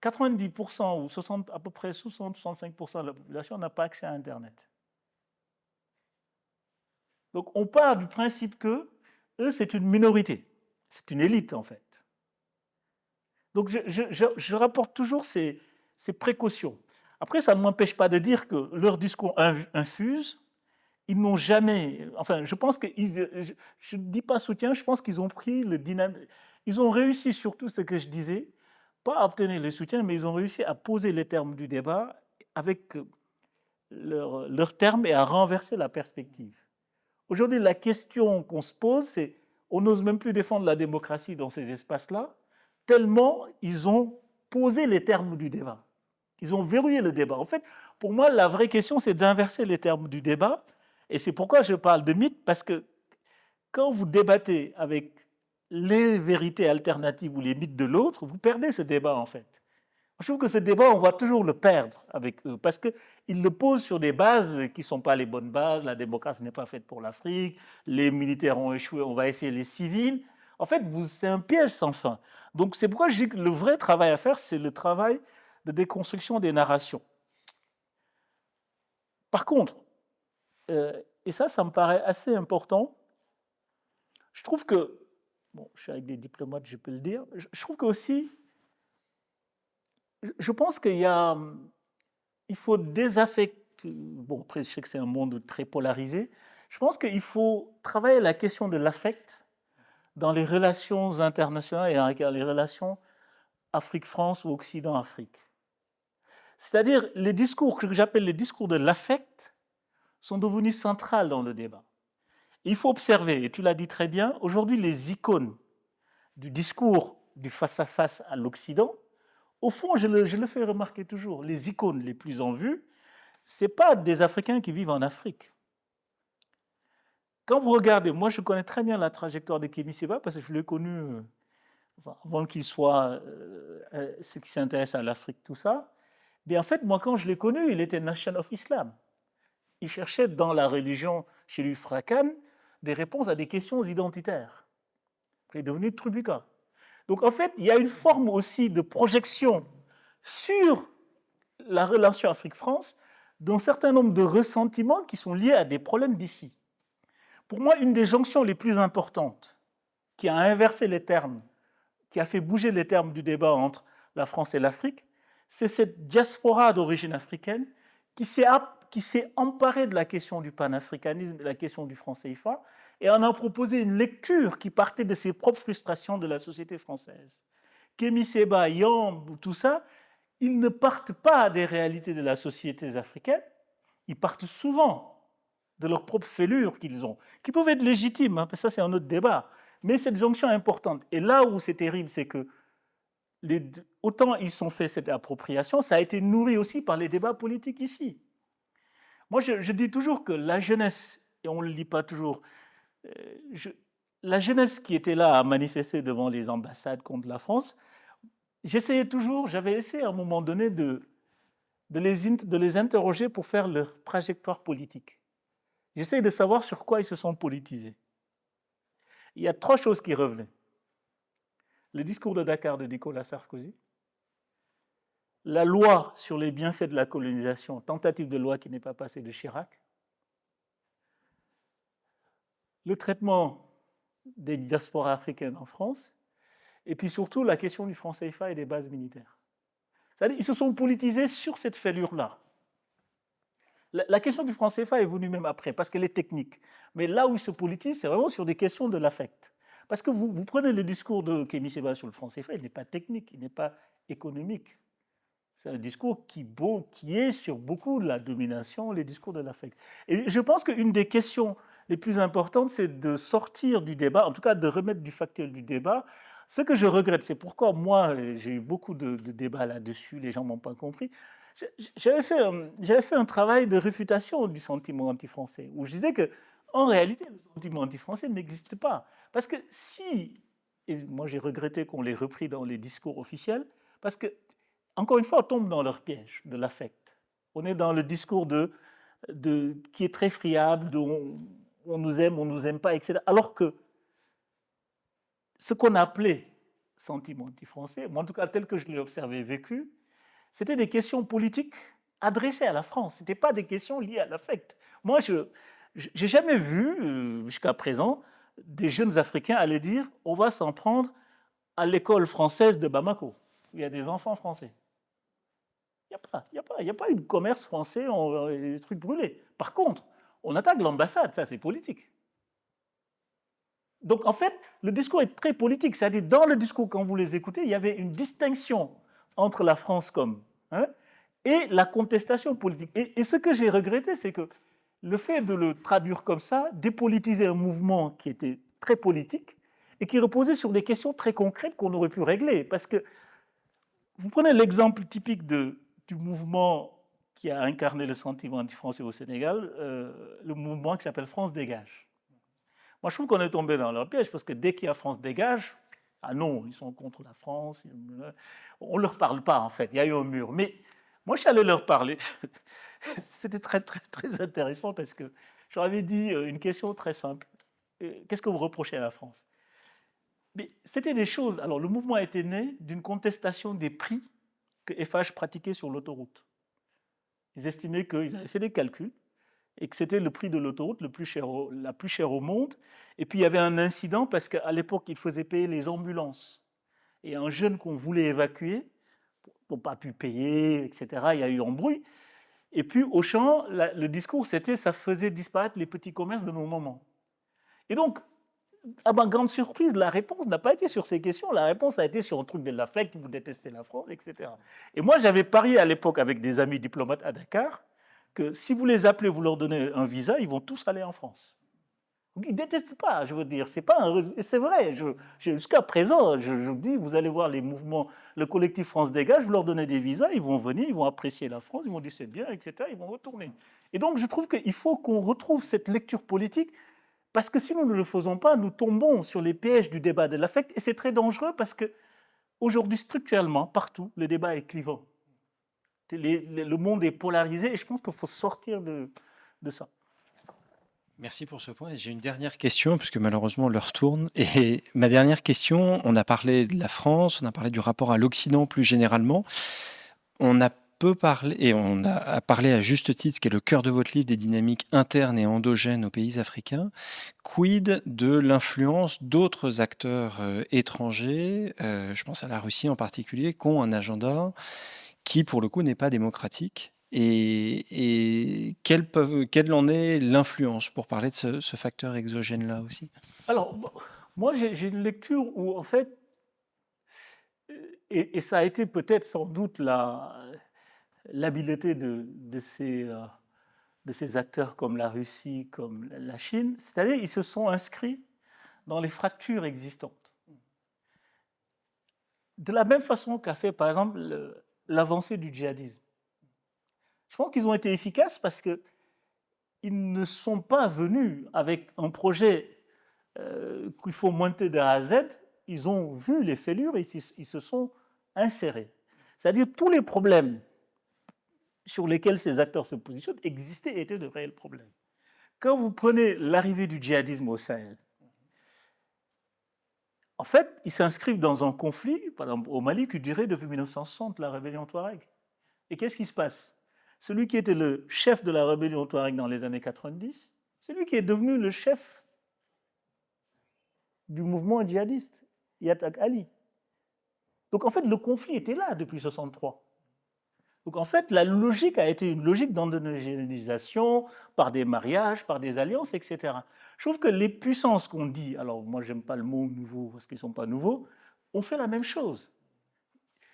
90% ou 60, à peu près 60-65% de la population n'a pas accès à Internet. Donc on part du principe que eux, c'est une minorité, c'est une élite en fait. Donc je rapporte toujours ces précautions. Après, ça ne m'empêche pas de dire que leur discours infuse, ils n'ont jamais... Enfin, je pense qu'ils... Je ne dis pas soutien, je pense qu'ils ont pris le dynamisme... Ils ont réussi surtout ce que je disais, pas à obtenir le soutien, mais ils ont réussi à poser les termes du débat avec leurs termes et à renverser la perspective. Aujourd'hui, la question qu'on se pose, c'est on n'ose même plus défendre la démocratie dans ces espaces-là, tellement ils ont posé les termes du débat. Ils ont verrouillé le débat. En fait, pour moi, la vraie question, c'est d'inverser les termes du débat. Et c'est pourquoi je parle de mythe, parce que quand vous débattez avec les vérités alternatives ou les mythes de l'autre, vous perdez ce débat, en fait. Je trouve que ce débat, on va toujours le perdre avec eux, parce qu'ils le posent sur des bases qui ne sont pas les bonnes bases. La démocratie n'est pas faite pour l'Afrique, les militaires ont échoué, on va essayer les civils. En fait, c'est un piège sans fin. Donc c'est pourquoi je dis que le vrai travail à faire, c'est le travail de déconstruction des narrations. Par contre, et ça me paraît assez important, je trouve que, bon, je suis avec des diplomates, je peux le dire, je trouve qu'aussi, je pense il faut désaffecter, bon, après je sais que c'est un monde très polarisé, je pense qu'il faut travailler la question de l'affect dans les relations internationales et dans les relations Afrique-France ou Occident-Afrique. C'est-à-dire, les discours que j'appelle les discours de l'affect sont devenus centrales dans le débat. Il faut observer, et tu l'as dit très bien, aujourd'hui les icônes du discours du face-à-face à l'Occident, au fond, je le fais remarquer toujours, les icônes les plus en vue, ce n'est pas des Africains qui vivent en Afrique. Quand vous regardez, moi je connais très bien la trajectoire de Kémy Séba parce que je l'ai connu avant qu'il soit ceux qui s'intéressent à l'Afrique, tout ça. Mais en fait, moi quand je l'ai connu, il était Nation of Islam. Il cherchait dans la religion, chez lui Frakan, des réponses à des questions identitaires. Il est devenu Trubuka. Donc en fait, il y a une forme aussi de projection sur la relation Afrique-France d'un certain nombre de ressentiments qui sont liés à des problèmes d'ici. Pour moi, une des jonctions les plus importantes qui a inversé les termes, qui a fait bouger les termes du débat entre la France et l'Afrique, c'est cette diaspora d'origine africaine qui s'est emparée de la question du panafricanisme, de la question du franc CFA, et en a proposé une lecture qui partait de ses propres frustrations de la société française. Kémy Séba, Yamb, tout ça, ils ne partent pas des réalités de la société africaine, ils partent souvent de leurs propres fêlures qu'ils ont, qui peuvent être légitimes, hein, ça c'est un autre débat, mais cette jonction est importante. Et là où c'est terrible, c'est que autant ils ont fait cette appropriation, ça a été nourri aussi par les débats politiques ici. Moi, je dis toujours que la jeunesse, et on ne le dit pas toujours, la jeunesse qui était là à manifester devant les ambassades contre la France, j'avais essayé à un moment donné de les interroger pour faire leur trajectoire politique. J'essaie de savoir sur quoi ils se sont politisés. Il y a 3 choses qui revenaient. Le discours de Dakar de Nicolas Sarkozy, la loi sur les bienfaits de la colonisation, tentative de loi qui n'est pas passée de Chirac, le traitement des diasporas africaines en France, et puis surtout la question du franc CFA et des bases militaires. C'est-à-dire qu'ils se sont politisés sur cette fêlure-là. La question du franc CFA est venue même après, parce qu'elle est technique. Mais là où ils se politisent, c'est vraiment sur des questions de l'affect. Parce que vous prenez le discours de Kémy Séba sur le franc CFA, il n'est pas technique, il n'est pas économique. C'est un discours qui est sur beaucoup la domination, les discours de l'affect. Et je pense qu'une des questions les plus importantes, c'est de sortir du débat, en tout cas de remettre du factuel du débat. Ce que je regrette, c'est pourquoi moi, j'ai eu beaucoup de débats là-dessus, les gens ne m'ont pas compris. J'avais fait un travail de réfutation du sentiment anti-français, où je disais que, en réalité, le sentiment anti-français n'existe pas. Parce que si, et moi j'ai regretté qu'on l'ait repris dans les discours officiels, parce que encore une fois, on tombe dans leur piège de l'affect. On est dans le discours qui est très friable, de on nous aime pas, etc. Alors que ce qu'on appelait sentiment anti-français, moi en tout cas tel que je l'ai observé et vécu, c'était des questions politiques adressées à la France. Ce n'étaient pas des questions liées à l'affect. Moi, je n'ai jamais vu, jusqu'à présent, des jeunes Africains aller dire on va s'en prendre à l'école française de Bamako, où il y a des enfants français. Il n'y a pas eu de commerce français, des trucs brûlés. Par contre, on attaque l'ambassade, ça c'est politique. Donc en fait, le discours est très politique. C'est-à-dire, dans le discours, quand vous les écoutez, il y avait une distinction entre la France comme et la contestation politique. Et ce que j'ai regretté, c'est que le fait de le traduire comme ça, dépolitiser un mouvement qui était très politique et qui reposait sur des questions très concrètes qu'on aurait pu régler. Parce que vous prenez l'exemple typique du mouvement qui a incarné le sentiment anti-français au Sénégal, le mouvement qui s'appelle France Dégage. Moi, je trouve qu'on est tombé dans leur piège parce que dès qu'il y a France Dégage, ah non, ils sont contre la France, on ne leur parle pas en fait, il y a eu un mur. Mais moi, je suis allé leur parler. C'était très, très, très intéressant parce que je leur avais dit une question très simple. Qu'est-ce que vous reprochez à la France? Mais c'était des choses. Alors, le mouvement a été né d'une contestation des prix que FH pratiquait sur l'autoroute. Ils estimaient qu'ils avaient fait des calculs et que c'était le prix de l'autoroute la plus chère au monde. Et puis, il y avait un incident parce qu'à l'époque, ils faisaient payer les ambulances. Et un jeune qu'on voulait évacuer, n'ont pas pu payer, etc. Il y a eu embrouille. Et puis, Auchan, le discours, c'était ça faisait disparaître les petits commerces de nos mamans. Et donc, à ma grande surprise, la réponse n'a pas été sur ces questions. La réponse a été sur un truc de l'affect, vous détestez la France, etc. Et moi, j'avais parié à l'époque avec des amis diplomates à Dakar que si vous les appelez, vous leur donnez un visa, ils vont tous aller en France. Ils ne détestent pas, je veux dire. C'est vrai. Jusqu'à présent, je dis, vous allez voir les mouvements, le collectif France Dégage, vous leur donnez des visas, ils vont venir, ils vont apprécier la France, ils vont dire c'est bien, etc. Ils vont retourner. Et donc, je trouve qu'il faut qu'on retrouve cette lecture politique parce que si nous ne le faisons pas, nous tombons sur les pièges du débat de l'affect et c'est très dangereux parce qu'aujourd'hui, structurellement, partout, le débat est clivant. Le monde est polarisé et je pense qu'il faut sortir de ça. Merci pour ce point. J'ai une dernière question, puisque malheureusement l'heure tourne. Et ma dernière question, on a parlé de la France, on a parlé du rapport à l'Occident plus généralement. On a peu parlé, et on a parlé à juste titre, ce qui est le cœur de votre livre, des dynamiques internes et endogènes aux pays africains. Quid de l'influence d'autres acteurs étrangers, je pense à la Russie en particulier, qui ont un agenda qui, pour le coup, n'est pas démocratique. Et quelle en est l'influence, pour parler de ce facteur exogène-là aussi? Alors, moi, j'ai une lecture où, en fait, et ça a été peut-être sans doute l'habileté de ces acteurs comme la Russie, comme la Chine, c'est-à-dire ils se sont inscrits dans les fractures existantes. De la même façon qu'a fait, par exemple, l'avancée du djihadisme. Je pense qu'ils ont été efficaces parce qu'ils ne sont pas venus avec un projet qu'il faut monter de A à Z. Ils ont vu les fêlures et ils se sont insérés. C'est-à-dire tous les problèmes sur lesquels ces acteurs se positionnent existaient et étaient de réels problèmes. Quand vous prenez l'arrivée du djihadisme au Sahel, en fait, ils s'inscrivent dans un conflit, par exemple au Mali, qui durait depuis 1960, la rébellion Touareg. Et qu'est-ce qui se passe? Celui qui était le chef de la rébellion Touareg dans les années 90, c'est lui qui est devenu le chef du mouvement djihadiste, Yatak Ali. Donc en fait, le conflit était là depuis 1963. Donc en fait, la logique a été une logique d'endogénisation par des mariages, par des alliances, etc. Je trouve que les puissances qu'on dit, alors moi j'aime pas le mot nouveau parce qu'ils ne sont pas nouveaux, ont fait la même chose.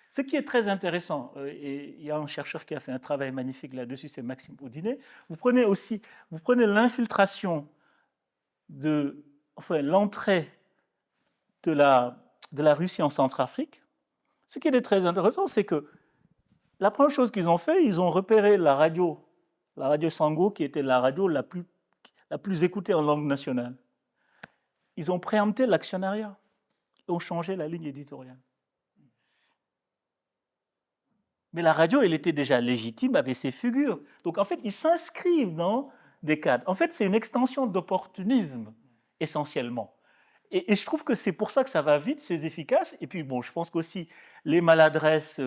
Ce qui est très intéressant, et il y a un chercheur qui a fait un travail magnifique là-dessus, c'est Maxime Audinet, vous prenez l'infiltration l'entrée de la Russie en Centrafrique. Ce qui est très intéressant, c'est que la première chose qu'ils ont fait, ils ont repéré la radio Sango, qui était la radio la plus écoutée en langue nationale. Ils ont préempté l'actionnariat et ont changé la ligne éditoriale. Mais la radio, elle était déjà légitime avec ses figures. Donc, en fait, ils s'inscrivent dans des cadres. En fait, c'est une extension d'opportunisme, essentiellement. Et je trouve que c'est pour ça que ça va vite, c'est efficace. Et puis, bon, je pense qu'aussi, les maladresses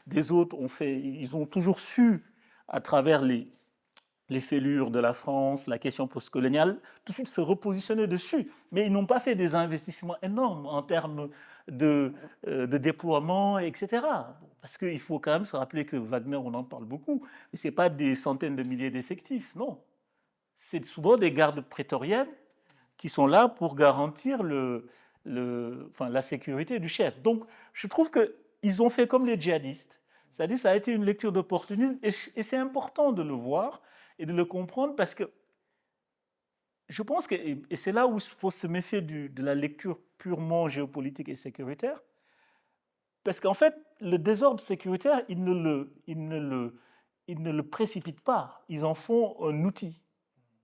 des autres ils ont toujours su, à travers les fêlures de la France, la question postcoloniale, tout de suite se repositionner dessus. Mais ils n'ont pas fait des investissements énormes en termes de déploiement, etc. Parce qu'il faut quand même se rappeler que Wagner, on en parle beaucoup, mais ce n'est pas des centaines de milliers d'effectifs, non. C'est souvent des gardes prétoriennes qui sont là pour garantir la sécurité du chef. Donc, je trouve qu'ils ont fait comme les djihadistes. C'est-à-dire, ça a été une lecture d'opportunisme, et c'est important de le voir et de le comprendre, parce que je pense que, et c'est là où il faut se méfier de la lecture purement géopolitique et sécuritaire, parce qu'en fait, le désordre sécuritaire, ils ne le précipitent pas, ils en font un outil,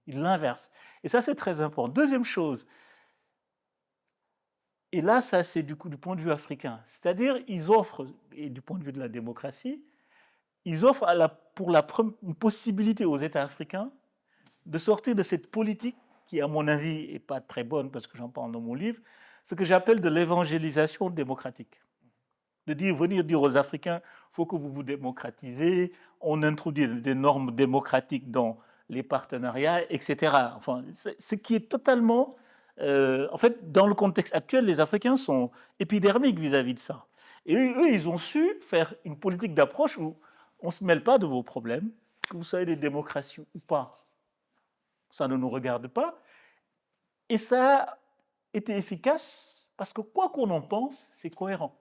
ils l'inversent. Et ça, c'est très important. Deuxième chose, et là, ça, c'est du point de vue africain, c'est-à-dire, ils offrent, et du point de vue de la démocratie, ils offrent une possibilité aux États africains de sortir de cette politique qui, à mon avis, n'est pas très bonne, parce que j'en parle dans mon livre, ce que j'appelle de l'évangélisation démocratique. Venir dire aux Africains, il faut que vous vous démocratisez, on introduit des normes démocratiques dans les partenariats, etc. Enfin, ce qui est totalement... en fait, dans le contexte actuel, les Africains sont épidermiques vis-à-vis de ça. Et eux, ils ont su faire une politique d'approche où on ne se mêle pas de vos problèmes, que vous soyez des démocraties ou pas. Ça ne nous regarde pas. Et ça a été efficace parce que quoi qu'on en pense, c'est cohérent.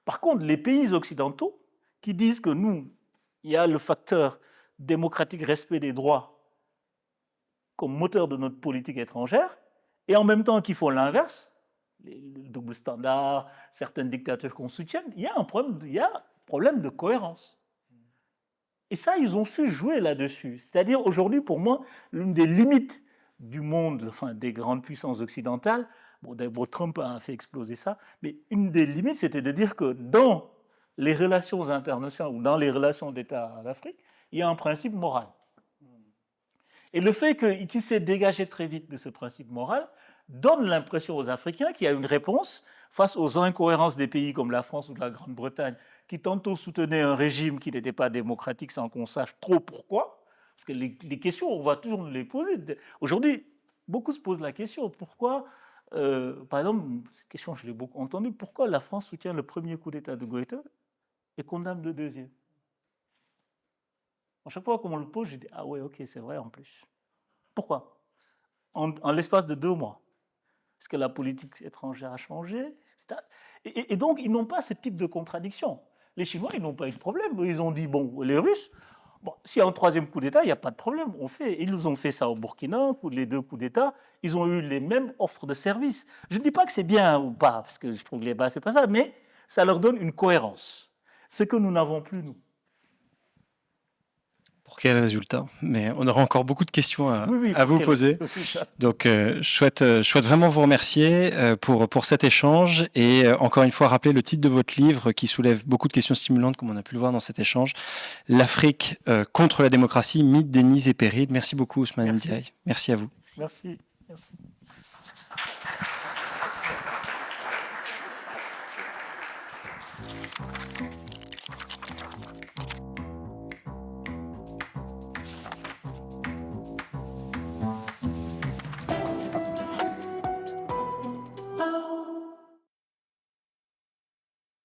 Par contre, les pays occidentaux qui disent que nous, il y a le facteur démocratique, respect des droits comme moteur de notre politique étrangère, et en même temps qu'ils font l'inverse, le double standard, certains dictateurs qu'on soutienne, il y a un problème de cohérence. Et ça, ils ont su jouer là-dessus. C'est-à-dire, aujourd'hui, pour moi, l'une des limites du monde, enfin des grandes puissances occidentales, bon, Trump a fait exploser ça, mais une des limites, c'était de dire que dans les relations internationales ou dans les relations d'État en Afrique, il y a un principe moral. Et le fait qu'il s'est dégagé très vite de ce principe moral donne l'impression aux Africains qu'il y a une réponse face aux incohérences des pays comme la France ou la Grande-Bretagne, qui tantôt soutenaient un régime qui n'était pas démocratique sans qu'on sache trop pourquoi. Parce que les questions, on va toujours les poser. Aujourd'hui, beaucoup se posent la question, pourquoi, par exemple, cette question, je l'ai beaucoup entendue, pourquoi la France soutient le premier coup d'État de Goïta et condamne le deuxième? À chaque fois qu'on me le pose, je dis, ah ouais, ok, c'est vrai en plus. Pourquoi? En l'espace de 2 mois. Est-ce que la politique étrangère a changé? Et donc, ils n'ont pas ce type de contradiction. Les Chinois, ils n'ont pas eu de problème. Ils ont dit, bon, les Russes, bon, s'il y a un troisième coup d'État, il n'y a pas de problème, on fait. Ils nous ont fait ça au Burkina, les 2 coups d'État, ils ont eu les mêmes offres de services. Je ne dis pas que c'est bien ou pas, parce que je trouve que les bas, c'est pas ça, mais ça leur donne une cohérence. Ce que nous n'avons plus, nous. Pour quel résultat? Mais on aura encore beaucoup de questions à vous poser. Donc, je souhaite vraiment vous remercier pour cet échange et encore une fois rappeler le titre de votre livre qui soulève beaucoup de questions stimulantes comme on a pu le voir dans cet échange. L'Afrique contre la démocratie, mythes, dénis et périls. Merci beaucoup Ousmane Ndiaye. Merci à vous. Merci. Merci.